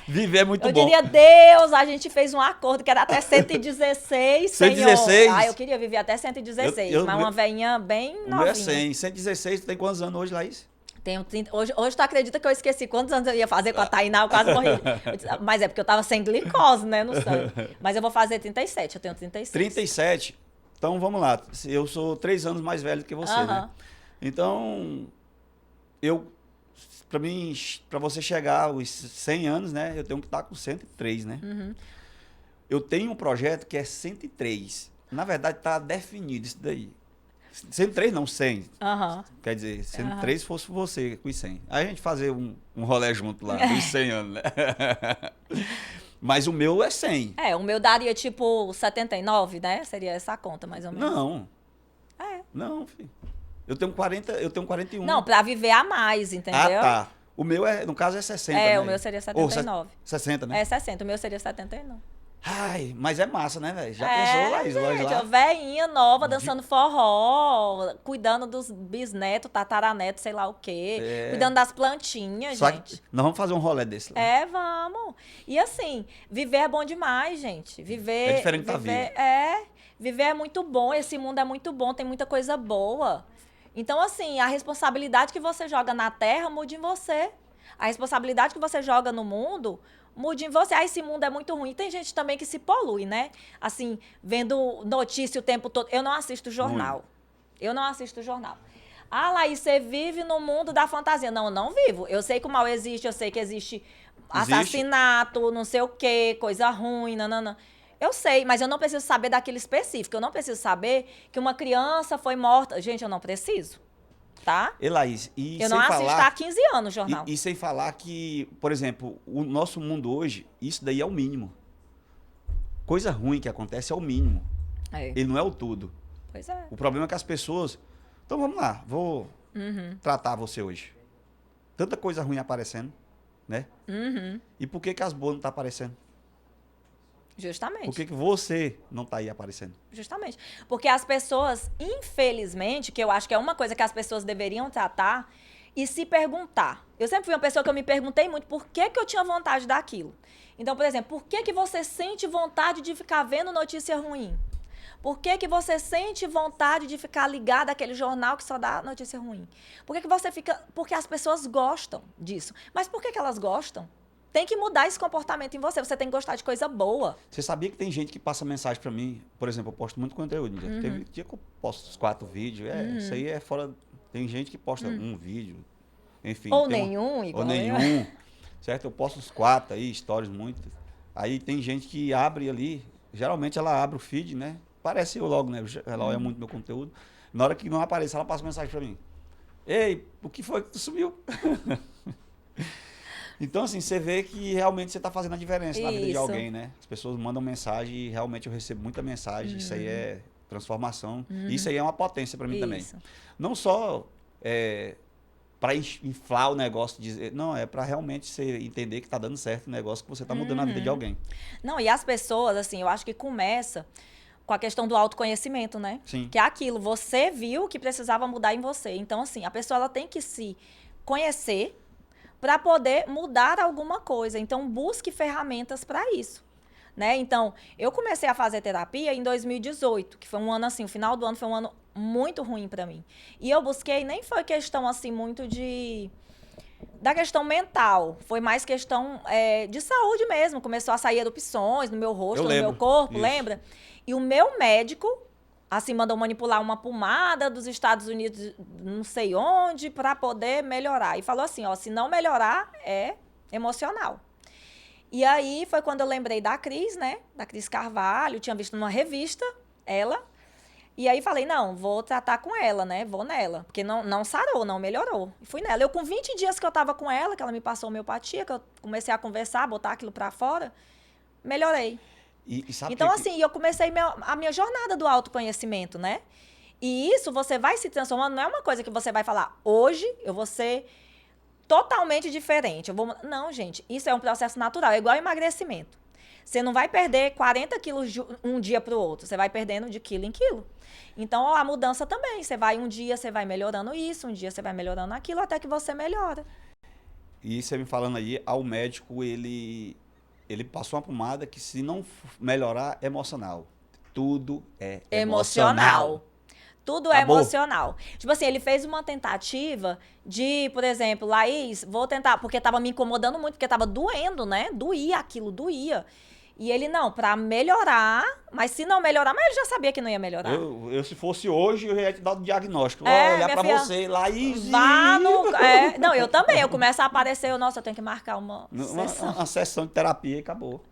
Viver é muito Eu bom. diria, Deus, a gente fez um acordo que era até 116, 116? Senhor. Ah, eu queria viver até 116, Eu- mas uma velhinha bem O novinha. meu é 100. 116, tu tem quantos anos hoje, Laís? Tenho 30, hoje tu acredita que eu esqueci quantos anos eu ia fazer com a Tainá, eu quase morri. Mas é porque eu tava sem glicose, né, no sangue. Mas eu vou fazer 37, eu tenho 36. 37. Então, vamos lá. Eu sou 3 anos mais velho que você, né? Aham. Então, pra mim, pra você chegar aos 100 anos, né? Eu tenho que estar com 103, né? Uhum. Eu tenho um projeto que é 103. Na verdade, tá definido isso daí. 103 não, 100. Aham. Quer dizer, 103 fosse você com os 100. Aí a gente fazer um rolê junto lá, dos 100 anos, né? Mas o meu é 100. É, o meu daria tipo 79, né? Seria essa a conta, mais ou menos. Não, É. não, filho. Eu tenho 40, eu tenho 41. Não, pra viver a mais, entendeu? Ah, tá. O meu, no caso, é 60, É, né? o meu seria Ou 79. 60, né? É 60, o meu seria 79. Ai, mas é massa, né, velho? Já pensou, Laís, nós gente, lá? ó, velhinha nova, dançando forró, cuidando dos bisnetos, tataranetos, sei lá o quê. É. Cuidando das plantinhas, Só gente. que nós vamos fazer um rolê desse lá. É, vamos. E assim, viver é bom demais, gente. Viver. É diferente da viver, vida. viver é muito bom. Esse mundo é muito bom, tem muita coisa boa. Então, assim, a responsabilidade que você joga na terra muda em você. A responsabilidade que você joga no mundo muda em você. Ah, esse mundo é muito ruim. Tem gente também que se polui, né? Assim, vendo notícia o tempo todo. Eu não assisto jornal. Eu não assisto jornal. Ah, Laís, você vive no mundo da fantasia. Não, eu não vivo. Eu sei que o mal existe, eu sei que existe assassinato, não sei o quê, coisa ruim, nananã. Eu sei, mas eu não preciso saber daquilo específico. Eu não preciso saber que uma criança foi morta. Gente, eu não preciso, tá? E Laís, e Eu sem não assisto falar... há 15 anos o jornal. E sem falar que, por exemplo, o nosso mundo hoje, isso daí é o mínimo. Coisa ruim que acontece é o mínimo. É. Ele não é o tudo. Pois é. O problema é que as pessoas... Então vamos lá, vou tratar você hoje. Tanta coisa ruim aparecendo, né? E por que as boas não estão aparecendo? Justamente. Por que você não está aí aparecendo? Justamente. Porque as pessoas, infelizmente, que eu acho que é uma coisa que as pessoas deveriam tratar e se perguntar. Eu sempre fui uma pessoa que eu me perguntei muito por que eu tinha vontade daquilo. Então, por exemplo, por que você sente vontade de ficar vendo notícia ruim? Por que você sente vontade de ficar ligado àquele jornal que só dá notícia ruim? Por que você fica... Porque as pessoas gostam disso. Mas por que elas gostam? Tem que mudar esse comportamento em você. Você tem que gostar de coisa boa. Você sabia que tem gente que passa mensagem pra mim? Por exemplo, eu posto muito conteúdo. Teve dia que eu posto uns 4 vídeos. Isso aí é fora... Tem gente que posta um vídeo. Enfim. Ou tem nenhum, igual Ou eu. nenhum. Certo? Eu posto uns 4 aí, stories muito. Aí tem gente que abre ali. Geralmente ela abre o feed, né? Aparece eu logo, né? Ela olha muito meu conteúdo. Na hora que não aparece, ela passa mensagem pra mim. Ei, o que foi que tu sumiu? Então, assim, você vê que realmente você está fazendo a diferença na vida de Isso. alguém, né? As pessoas mandam mensagem e realmente eu recebo muita mensagem. Isso aí é transformação. Isso aí é uma potência para mim também. Isso. Não só para inflar o negócio, dizer, não, é para realmente você entender que está dando certo o negócio, que você está mudando a vida de alguém. Não, e as pessoas, assim, eu acho que começa com a questão do autoconhecimento, né? Sim. Que é aquilo, você viu que precisava mudar em você. Então, assim, a pessoa ela tem que se conhecer para poder mudar alguma coisa. Então, busque ferramentas para isso. Né? Então, eu comecei a fazer terapia em 2018, que foi um ano assim, o final do ano foi um ano muito ruim para mim. E eu busquei, nem foi questão assim muito da questão mental, foi mais questão de saúde mesmo. Começou a sair erupções no meu rosto, no meu corpo, isso. lembra? E o meu médico, assim, mandou manipular uma pomada dos Estados Unidos, não sei onde, para poder melhorar. E falou assim, ó, se não melhorar, é emocional. E aí foi quando eu lembrei da Cris, né? Da Cris Carvalho, tinha visto numa revista ela. E aí falei, não, vou tratar com ela, né? Vou nela. Porque não sarou, não melhorou. E fui nela. Eu com 20 dias que eu tava com ela, que ela me passou homeopatia, que eu comecei a conversar, botar aquilo pra fora, melhorei. E sabe Então, assim, eu comecei a minha jornada do autoconhecimento, né? E isso você vai se transformando, não é uma coisa que você vai falar, hoje eu vou ser totalmente diferente. Não, gente, isso é um processo natural, é igual emagrecimento. Você não vai perder 40 quilos de um dia para o outro, você vai perdendo de quilo em quilo. Então, a mudança também, um dia você vai melhorando isso, um dia você vai melhorando aquilo, até que você melhora. E você me falando aí, ao médico, ele passou uma pomada que se não melhorar, é emocional. Tudo é emocional. Tudo é Acabou. emocional. Tipo assim, ele fez uma tentativa de, por exemplo, Laís, vou tentar, porque tava me incomodando muito, porque tava doendo, né? Doía aquilo, doía. E ele, não, pra melhorar, mas se não melhorar, mas ele já sabia que não ia melhorar. Eu se fosse hoje, eu ia te dar o diagnóstico. É, Olhar minha pra filha, você, Laís. Vá no. Não, eu também. Eu começo a aparecer, nossa, eu tenho que marcar uma sessão. Uma sessão de terapia e acabou.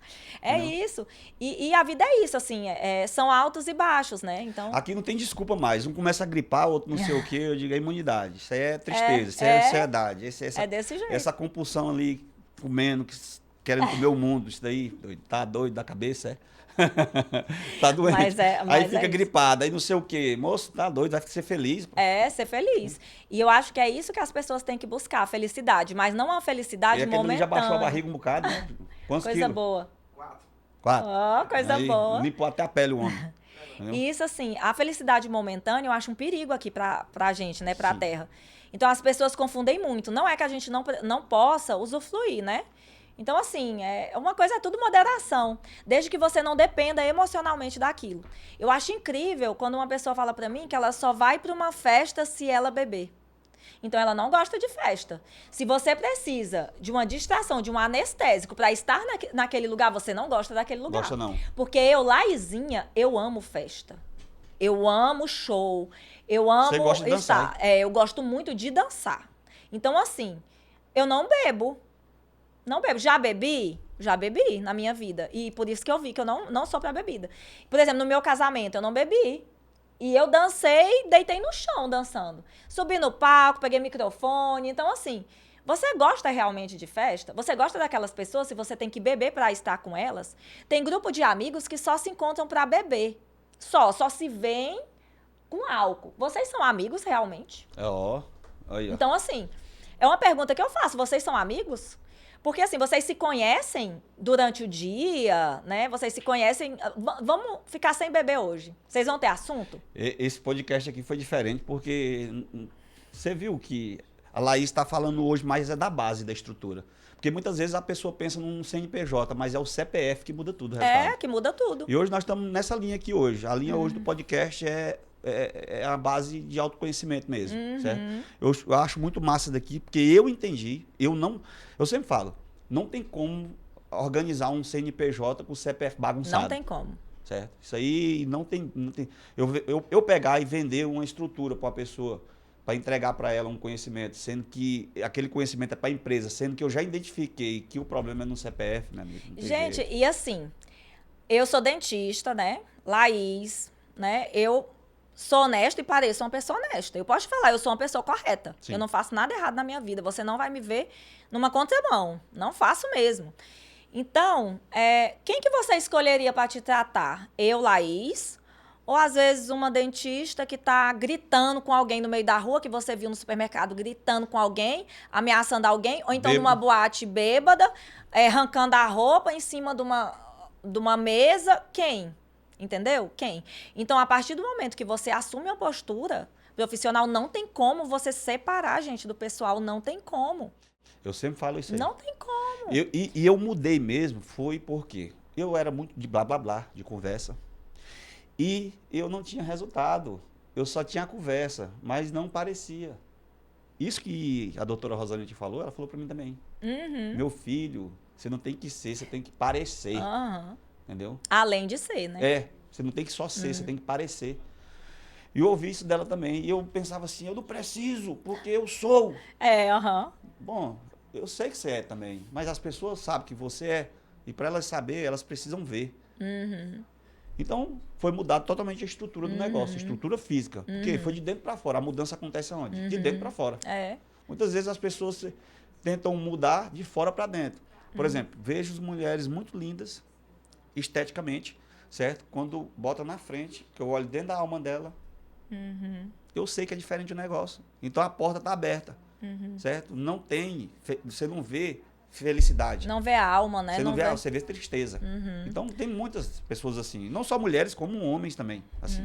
É isso. E a vida é isso, assim, são altos e baixos, né? Então. Aqui não tem desculpa mais. Um começa a gripar, outro não sei o quê. Eu digo, é imunidade. Isso aí é tristeza, isso é ansiedade. É desse jeito. Essa compulsão ali, comendo, querendo comer o mundo. Isso daí, tá doido da cabeça, é? Tá doente. Mas aí fica isso. gripado, aí não sei o quê. Moço, tá doido, vai ser feliz. Pô. Ser feliz. E eu acho que é isso que as pessoas têm que buscar, a felicidade. Mas não a felicidade momentânea. Já baixou a barriga um bocado, né? Quantos Coisa quilos? boa. 4. Ó, coisa aí, boa. Limpou até a pele o homem. E isso, assim, a felicidade momentânea eu acho um perigo aqui pra gente, né? Pra Sim. Terra. Então, as pessoas confundem muito. Não é que a gente não possa usufruir, né? Então, assim, uma coisa é tudo moderação. Desde que você não dependa emocionalmente daquilo. Eu acho incrível quando uma pessoa fala pra mim que ela só vai pra uma festa se ela beber. Então, ela não gosta de festa. Se você precisa de uma distração, de um anestésico pra estar naquele lugar, você não gosta daquele lugar. Gosta não. Porque eu, Laizinha, eu amo festa. Eu amo show. Eu amo Você gosta de dançar, estar. Eu gosto muito de dançar. Então, assim, eu não bebo. Não bebo. Já bebi? Já bebi na minha vida. E por isso que eu vi que eu não sou pra bebida. Por exemplo, no meu casamento, eu não bebi. E eu dancei, deitei no chão dançando. Subi no palco, peguei microfone. Então, assim, você gosta realmente de festa? Você gosta daquelas pessoas, se você tem que beber pra estar com elas? Tem grupo de amigos que só se encontram pra beber. Só se veem com álcool. Vocês são amigos realmente? Aí, ó. Então, assim, é uma pergunta que eu faço. Vocês são amigos? Porque, assim, vocês se conhecem durante o dia, né? Vocês se conhecem... Vamos ficar sem beber hoje. Vocês vão ter assunto? Esse podcast aqui foi diferente porque você viu que a Laís está falando hoje mais da base da estrutura. Porque muitas vezes a pessoa pensa num CNPJ, mas é o CPF que muda tudo o resultado. Que muda tudo. E hoje nós estamos nessa linha aqui hoje. A linha hoje do podcast é a base de autoconhecimento mesmo, certo? Eu acho muito massa daqui, porque eu entendi, eu sempre falo, não tem como organizar um CNPJ com o CPF bagunçado. Não tem como. Certo? Isso aí não tem eu pegar e vender uma estrutura para a pessoa, para entregar para ela um conhecimento, sendo que aquele conhecimento é para a empresa, sendo que eu já identifiquei que o problema é no CPF, meu amigo. Gente, jeito. e assim, eu sou dentista, né? Laís, né? Eu sou honesta e pareço uma pessoa honesta. Eu posso te falar, eu sou uma pessoa correta. Sim. Eu não faço nada errado na minha vida. Você não vai me ver numa contramão. Não faço mesmo. Então, quem que você escolheria para te tratar? Eu, Laís? Ou às vezes uma dentista que tá gritando com alguém no meio da rua, que você viu no supermercado gritando com alguém, ameaçando alguém, ou então numa boate bêbada, arrancando a roupa em cima de uma mesa. Quem? Entendeu? Quem? Então, a partir do momento que você assume uma postura profissional, não tem como você separar a gente do pessoal, não tem como. Eu sempre falo isso aí. Não tem como. E eu mudei mesmo, foi porque eu era muito de blá blá blá, de conversa. E eu não tinha resultado. Eu só tinha a conversa, mas não parecia. Isso que a doutora Rosângela te falou, ela falou para mim também. Meu filho, você não tem que ser, você tem que parecer. Entendeu? Além de ser, né? Você não tem que só ser, você tem que parecer. E eu ouvi isso dela também. E eu pensava assim, eu não preciso, porque eu sou. Bom, eu sei que você é também, mas as pessoas sabem que você é. E para elas saberem, elas precisam ver. Então, foi mudado totalmente a estrutura do negócio, a estrutura física. Porque foi de dentro para fora. A mudança acontece aonde? De dentro para fora. Muitas vezes as pessoas tentam mudar de fora para dentro. Por exemplo, vejo mulheres muito lindas, esteticamente, certo? Quando bota na frente, que eu olho dentro da alma dela, eu sei que é diferente o negócio. Então, a porta está aberta, certo? Não tem, você não vê felicidade. Não vê a alma, né? Você vê tristeza. Então, tem muitas pessoas assim. Não só mulheres, como homens também. Assim.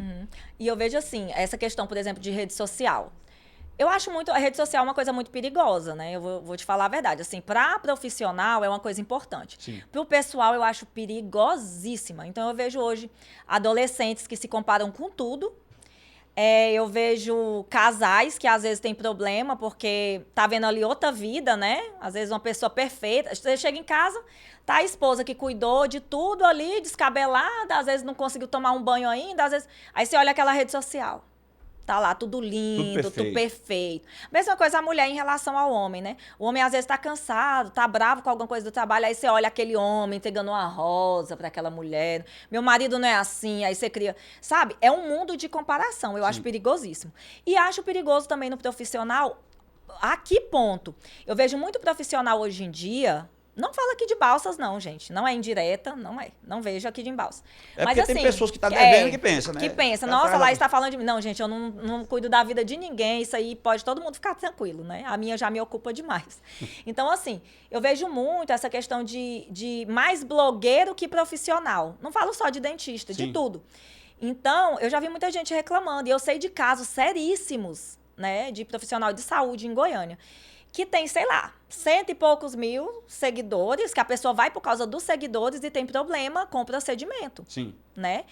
E eu vejo assim, essa questão, por exemplo, de rede social. Eu acho muito, a rede social é uma coisa muito perigosa, né? Eu vou te falar a verdade. Assim, para profissional é uma coisa importante. Sim. Para o pessoal eu acho perigosíssima. Então eu vejo hoje adolescentes que se comparam com tudo. Eu vejo casais que às vezes têm problema porque tá vendo ali outra vida, né? Às vezes uma pessoa perfeita. Você chega em casa, tá a esposa que cuidou de tudo ali, descabelada, às vezes não conseguiu tomar um banho ainda, às vezes. Aí você olha aquela rede social. Tá lá tudo Tudo lindo, tudo perfeito. perfeito. Mesma coisa a mulher em relação ao homem, né? O homem às vezes tá cansado, tá bravo com alguma coisa do trabalho, aí você olha aquele homem entregando uma rosa para aquela mulher. Meu marido não é assim, aí você cria, sabe? É um mundo de comparação, eu acho Sim. perigosíssimo. E acho perigoso também no profissional. A que ponto? Eu vejo muito profissional hoje em dia. Não falo aqui de Balsas, não, gente. Não é indireta, não é. Não vejo aqui de Balsas. É Mas porque assim, tem pessoas que estão devendo que pensam, né? que pensa, Ela nossa, faz Laís está falando de mim. Não, gente, eu não cuido da vida de ninguém. Isso aí pode todo mundo ficar tranquilo, né? A minha já me ocupa demais. Então, assim, eu vejo muito essa questão de mais blogueiro que profissional. Não falo só de dentista, de Sim. tudo. Então, eu já vi muita gente reclamando. E eu sei de casos seríssimos, né? De profissional de saúde em Goiânia. Que tem, sei lá, 100 e poucos mil seguidores, que a pessoa vai por causa dos seguidores e tem problema com o procedimento, Sim. né?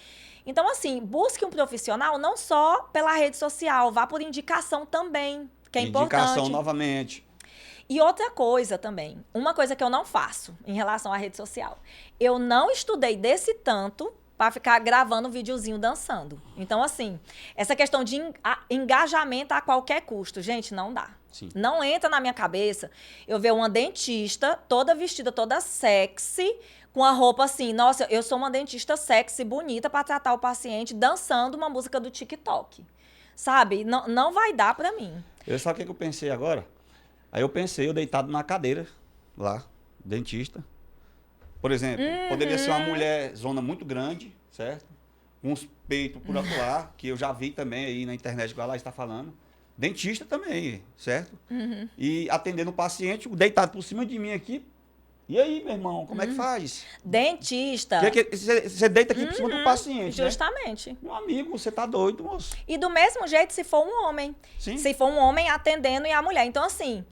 Então, assim, busque um profissional não só pela rede social, vá por indicação também, que é Indicação importante. novamente. E outra coisa também, uma coisa que eu não faço em relação à rede social. Eu não estudei desse tanto para ficar gravando um videozinho dançando. Então, assim, essa questão de engajamento a qualquer custo, gente, não dá. Sim. Não entra na minha cabeça eu ver uma dentista toda vestida, toda sexy, com a roupa assim, nossa, eu sou uma dentista sexy, bonita para tratar o paciente dançando uma música do TikTok. Sabe? Não, não vai dar para mim. Sabe o que eu pensei agora? Aí eu pensei, eu deitado na cadeira, lá, dentista. Por exemplo, poderia ser uma mulher zona muito grande, certo? Com uns peitos por acolá, que eu já vi também aí na internet, igual ela está falando. Dentista também, certo? E atendendo o paciente, deitado por cima de mim aqui. E aí, meu irmão, como é que faz? Dentista. Você deita aqui por cima do paciente, né? Justamente. Meu amigo, você tá doido, moço. E do mesmo jeito se for um homem. Sim. Se for um homem atendendo e a mulher. Então, assim,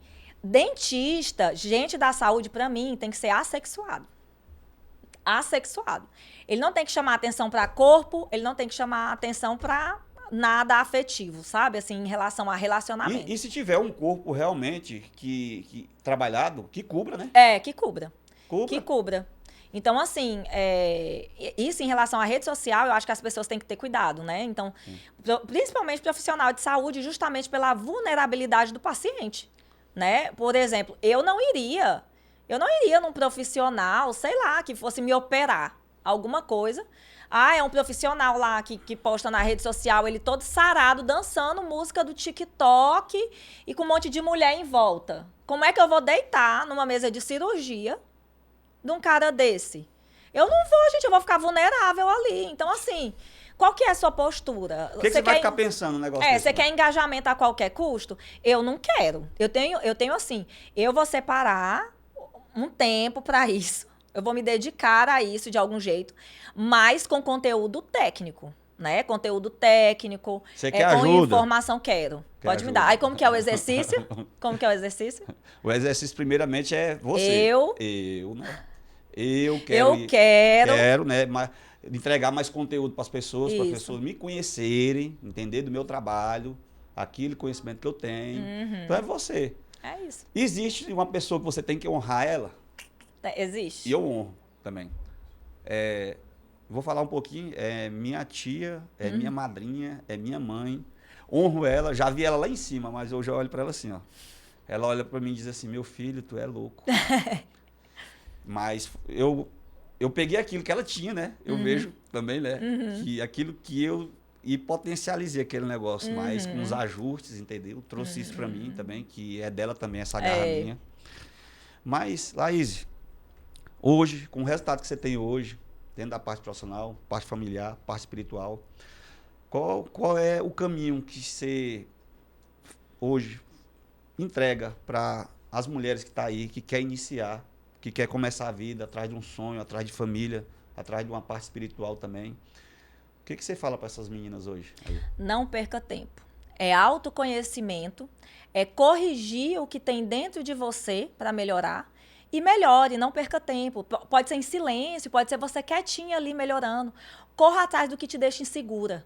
dentista, gente da saúde, pra mim, tem que ser assexuado. Assexuado. Ele não tem que chamar atenção para corpo, ele não tem que chamar atenção para nada afetivo, sabe? Assim, em relação a relacionamento. E se tiver um corpo realmente que trabalhado, que cubra, né? Que cubra. Cubra. Que cubra. Então, assim, isso em relação à rede social, eu acho que as pessoas têm que ter cuidado, né? Então, principalmente profissional de saúde, justamente pela vulnerabilidade do paciente, né? Por exemplo, eu não iria num profissional, sei lá, que fosse me operar alguma coisa. É um profissional lá que posta na rede social, ele todo sarado, dançando música do TikTok e com um monte de mulher em volta. Como é que eu vou deitar numa mesa de cirurgia de um cara desse? Eu não vou, gente, eu vou ficar vulnerável ali. Então, assim, qual que é a sua postura? O que você vai ficar pensando no negócio desse? Você quer engajamento a qualquer custo? Eu não quero. Eu tenho assim, eu vou separar um tempo para isso. Eu vou me dedicar a isso de algum jeito, mas com conteúdo técnico, né? Conteúdo técnico. Você quer com ajuda? Informação, quero. Pode me dar. Aí como que é o exercício? Como que é o exercício? O exercício, primeiramente, é você. Eu, né? Eu quero, né? Entregar mais conteúdo para as pessoas me conhecerem, entender do meu trabalho, aquele conhecimento que eu tenho. Então é você. É isso. Existe uma pessoa que você tem que honrar ela. Existe. E eu honro também. Vou falar um pouquinho. Minha tia, minha madrinha, é minha mãe. Honro ela. Já vi ela lá em cima, mas hoje eu olho para ela assim, ó. Ela olha para mim e diz assim, meu filho, tu é louco. Mas eu peguei aquilo que ela tinha, né? Eu vejo também, né? Que aquilo que eu... E potencializei aquele negócio, mas com os ajustes, entendeu? Trouxe isso para mim também, que é dela também, essa garra minha. Mas, Laís, hoje, com o resultado que você tem hoje, dentro da parte profissional, parte familiar, parte espiritual, qual é o caminho que você hoje entrega para as mulheres que estão aí, que quer iniciar, que quer começar a vida atrás de um sonho, atrás de família, atrás de uma parte espiritual também? O que você fala para essas meninas hoje? Não perca tempo. é autoconhecimento, é corrigir o que tem dentro de você para melhorar. E melhore, não perca tempo. Pode ser em silêncio, pode ser você quietinha ali melhorando. Corra atrás do que te deixa insegura.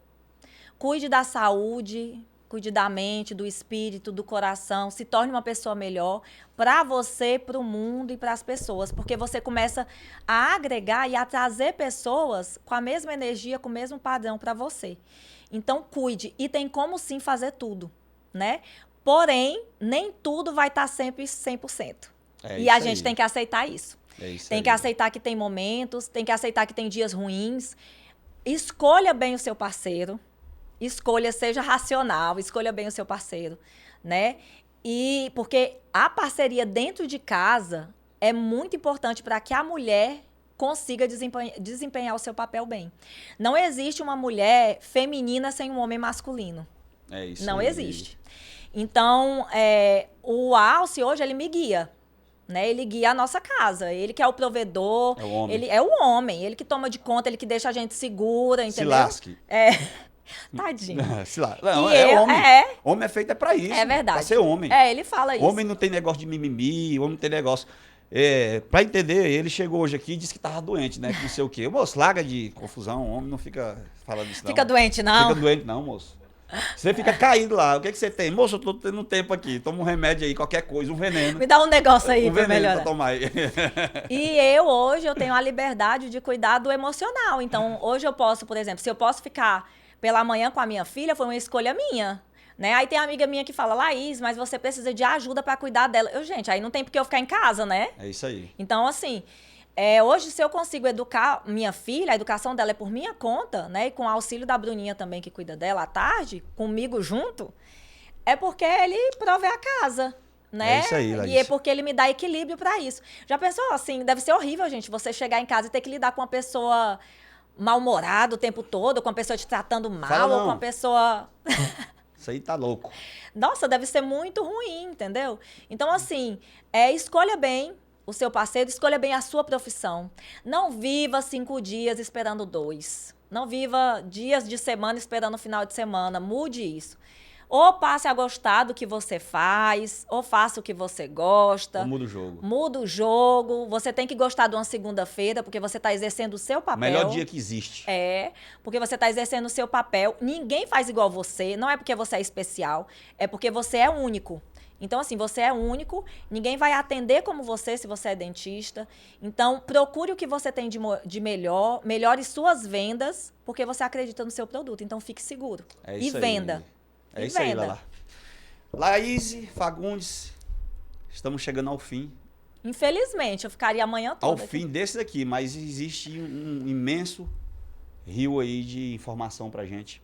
Cuide da saúde, cuide da mente, do espírito, do coração. Se torne uma pessoa melhor para você, para o mundo e para as pessoas. Porque você começa a agregar e a trazer pessoas com a mesma energia, com o mesmo padrão para você. Então, cuide. E tem como sim fazer tudo, né? Porém, nem tudo vai estar sempre 100%. E a gente tem que aceitar isso. Tem que aceitar que tem momentos, tem que aceitar que tem dias ruins. Escolha bem o seu parceiro. Escolha, seja racional, escolha bem o seu parceiro, né? E porque a parceria dentro de casa é muito importante para que a mulher consiga desempenhar o seu papel bem. Não existe uma mulher feminina sem um homem masculino. É isso. Não existe. Então, o Alce hoje, ele me guia. Né? Ele guia a nossa casa. Ele que é o provedor. É o homem. Ele é o homem. Ele que toma de conta, ele que deixa a gente segura, entendeu? Se lasque. Tadinho. Se lasque. Não, homem. Homem é feito para isso. É verdade. Pra ser homem. Ele fala isso. Homem não tem negócio de mimimi, homem não tem negócio... Pra entender, ele chegou hoje aqui e disse que tava doente, né? Que não sei o quê. Moço, larga de confusão. Homem não fica falando isso, não. Fica doente, não? Fica doente, não, moço. Você fica caído lá. O que você tem? Moço, eu tô tendo tempo aqui. Toma um remédio aí, qualquer coisa, um veneno. Me dá um negócio aí pra melhorar. Pra tomar aí. E hoje, eu tenho a liberdade de cuidar do emocional. Então, hoje eu posso, por exemplo, se eu posso ficar pela manhã com a minha filha, foi uma escolha minha. Né? Aí tem uma amiga minha que fala, Laís, mas você precisa de ajuda pra cuidar dela. Gente, aí não tem porque eu ficar em casa, né? É isso aí. Então, assim... hoje, se eu consigo educar minha filha, a educação dela é por minha conta, né? E com o auxílio da Bruninha também, que cuida dela à tarde, comigo junto, é porque ele provê a casa, né? É isso aí, Laís. E é porque ele me dá equilíbrio para isso. Já pensou, assim, deve ser horrível, gente, você chegar em casa e ter que lidar com uma pessoa mal-humorada o tempo todo, com uma pessoa te tratando mal, ou com uma pessoa... Isso aí tá louco. Nossa, deve ser muito ruim, entendeu? Então, assim, escolha bem o seu parceiro, escolha bem a sua profissão. Não viva 5 dias esperando 2. Não viva dias de semana esperando o final de semana. Mude isso. Ou passe a gostar do que você faz, ou faça o que você gosta. Ou muda o jogo. Muda o jogo. Você tem que gostar de uma segunda-feira, porque você está exercendo o seu papel. Melhor dia que existe. Porque você está exercendo o seu papel. Ninguém faz igual você. Não é porque você é especial, é porque você é único. Então, assim, você é único, ninguém vai atender como você se você é dentista. Então, procure o que você tem de melhor, melhore suas vendas, porque você acredita no seu produto. Então, fique seguro. É isso e venda. Aí. É isso aí, Lala. Laís Fagundes, estamos chegando ao fim. Infelizmente, eu ficaria amanhã toda. Ao fim desse daqui, mas existe um imenso rio aí de informação pra gente.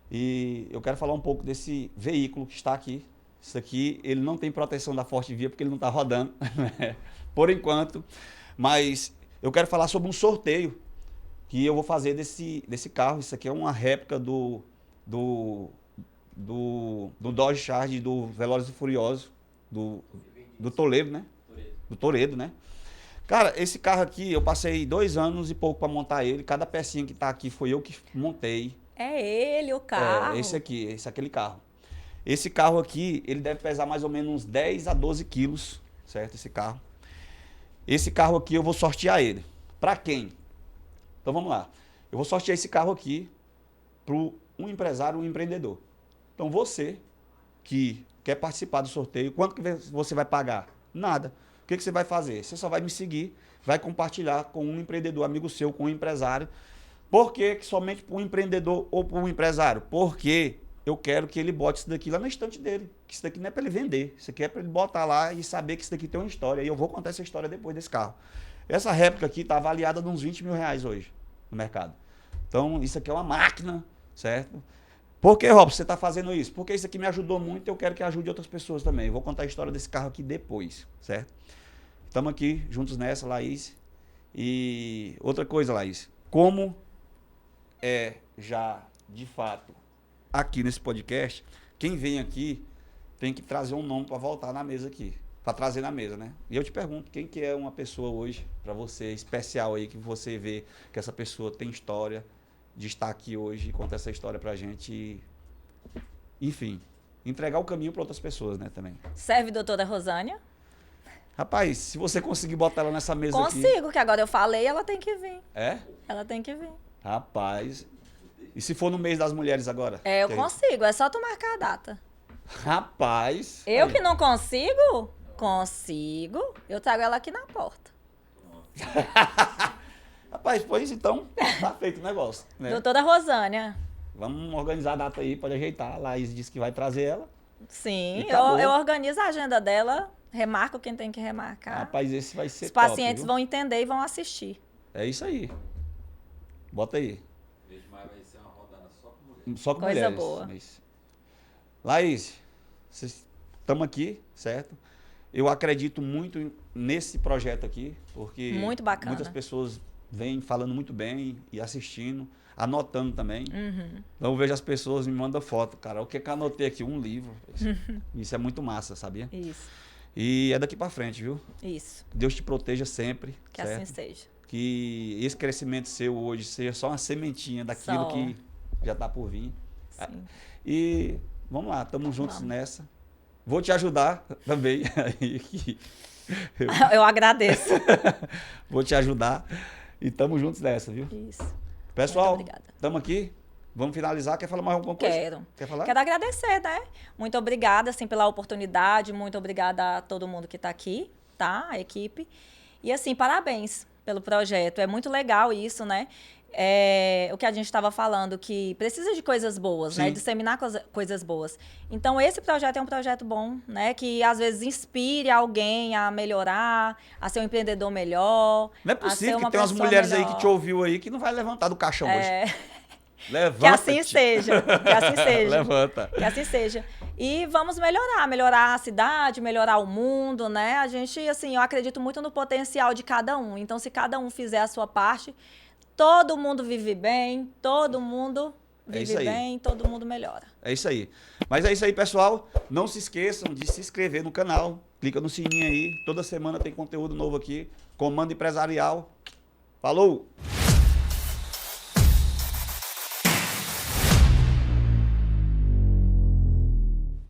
E eu quero falar um pouco desse veículo que está aqui. Isso aqui, ele não tem proteção da Forte Via porque ele não está rodando, né? Por enquanto. Mas eu quero falar sobre um sorteio que eu vou fazer desse carro. Isso aqui é uma réplica do Dodge Charge do Velozes e Furiosos, do Toledo, né? Do Toledo, né? Cara, esse carro aqui, eu passei 2 anos e pouco para montar ele. Cada pecinha que está aqui foi eu que montei. É ele, o carro. Aquele carro. Esse carro aqui, ele deve pesar mais ou menos uns 10 a 12 quilos, certo? Esse carro. Esse carro aqui eu vou sortear ele. Para quem? Então vamos lá. Eu vou sortear esse carro aqui para um empresário, um empreendedor. Então você que quer participar do sorteio, quanto que você vai pagar? Nada. O que você vai fazer? Você só vai me seguir, vai compartilhar com um empreendedor, amigo seu, com um empresário. Por que somente para um empreendedor ou para um empresário? Porque eu quero que ele bote isso daqui lá na estante dele. Que isso daqui não é para ele vender. Isso aqui é para ele botar lá e saber que isso daqui tem uma história. E eu vou contar essa história depois desse carro. Essa réplica aqui está avaliada de uns 20 mil reais hoje no mercado. Então, isso aqui é uma máquina, certo? Por que, Robson, você está fazendo isso? Porque isso aqui me ajudou muito e eu quero que ajude outras pessoas também. Eu vou contar a história desse carro aqui depois, certo? Estamos aqui juntos nessa, Laís. E outra coisa, Laís. Como já, de fato, aqui nesse podcast, quem vem aqui tem que trazer um nome para voltar na mesa aqui, para trazer na mesa, né? E eu te pergunto, quem que é uma pessoa hoje para você especial aí, que você vê que essa pessoa tem história de estar aqui hoje e contar essa história pra gente enfim, entregar o caminho para outras pessoas, né, também. Serve doutora Rosânia? Rapaz, se você conseguir botar ela nessa mesa aqui... Consigo, que agora eu falei, ela tem que vir. É? Ela tem que vir. Rapaz, e se for no mês das mulheres agora? É, eu Que- consigo, é só tu marcar a data. Rapaz... Eu aí. que não consigo? Consigo. Eu trago ela aqui na porta. Rapaz, pois então, tá feito o negócio, né? Doutora Rosânia. Vamos organizar a data aí, pode ajeitar. A Laís disse que vai trazer ela. Sim, E acabou. eu organizo a agenda dela, remarco quem tem que remarcar. Rapaz, esse vai ser Os top, pacientes viu? vão entender e vão assistir. É isso aí. Bota aí. Mas vai ser uma rodada só com mulher. Só com Coisa mulheres. boa. Mas... Laís, estamos aqui, certo? Eu acredito muito nesse projeto aqui, porque Muito bacana. muitas pessoas vêm falando muito bem e assistindo, anotando também. Uhum. Então eu vejo as pessoas me mandam foto, cara. O que que eu anotei aqui? Um livro. Isso é muito massa, sabia? Isso, E é daqui pra frente, viu? isso. Deus te proteja sempre, Que certo? assim seja. Que esse crescimento seu hoje seja só uma sementinha daquilo Só. que já tá por vir. Sim. E vamos lá, estamos juntos Vamos. nessa. Vou te ajudar também. Aí que Eu agradeço. vou te ajudar. E estamos juntos nessa, viu? Isso. Pessoal, Muito obrigada. estamos aqui. Vamos finalizar. Quer falar mais alguma coisa? Quero. Quer falar? Quero agradecer, né? Muito obrigada, assim, pela oportunidade. Muito obrigada a todo mundo que está aqui, tá? A equipe. E, assim, parabéns pelo projeto. É muito legal isso, né? É, o que a gente estava falando, que precisa de coisas boas, né? Sim. Disseminar coisas boas. Então, esse projeto é um projeto bom, né? Que, às vezes, inspire alguém a melhorar, a ser um empreendedor melhor. Não é a ser possível uma que tem umas pessoa mulheres aí melhor. que te ouviu aí que não vai levantar do caixão hoje. É, Levanta. que assim seja. Que assim seja. Levanta. Que assim seja. E vamos melhorar a cidade, melhorar o mundo, né? A gente, assim, eu acredito muito no potencial de cada um. Então, se cada um fizer a sua parte, todo mundo vive bem, todo mundo É isso vive aí. bem, todo mundo melhora. É isso aí. Mas é isso aí, pessoal. Não se esqueçam de se inscrever no canal. Clica no sininho aí. Toda semana tem conteúdo novo aqui. Comando Empresarial. Falou!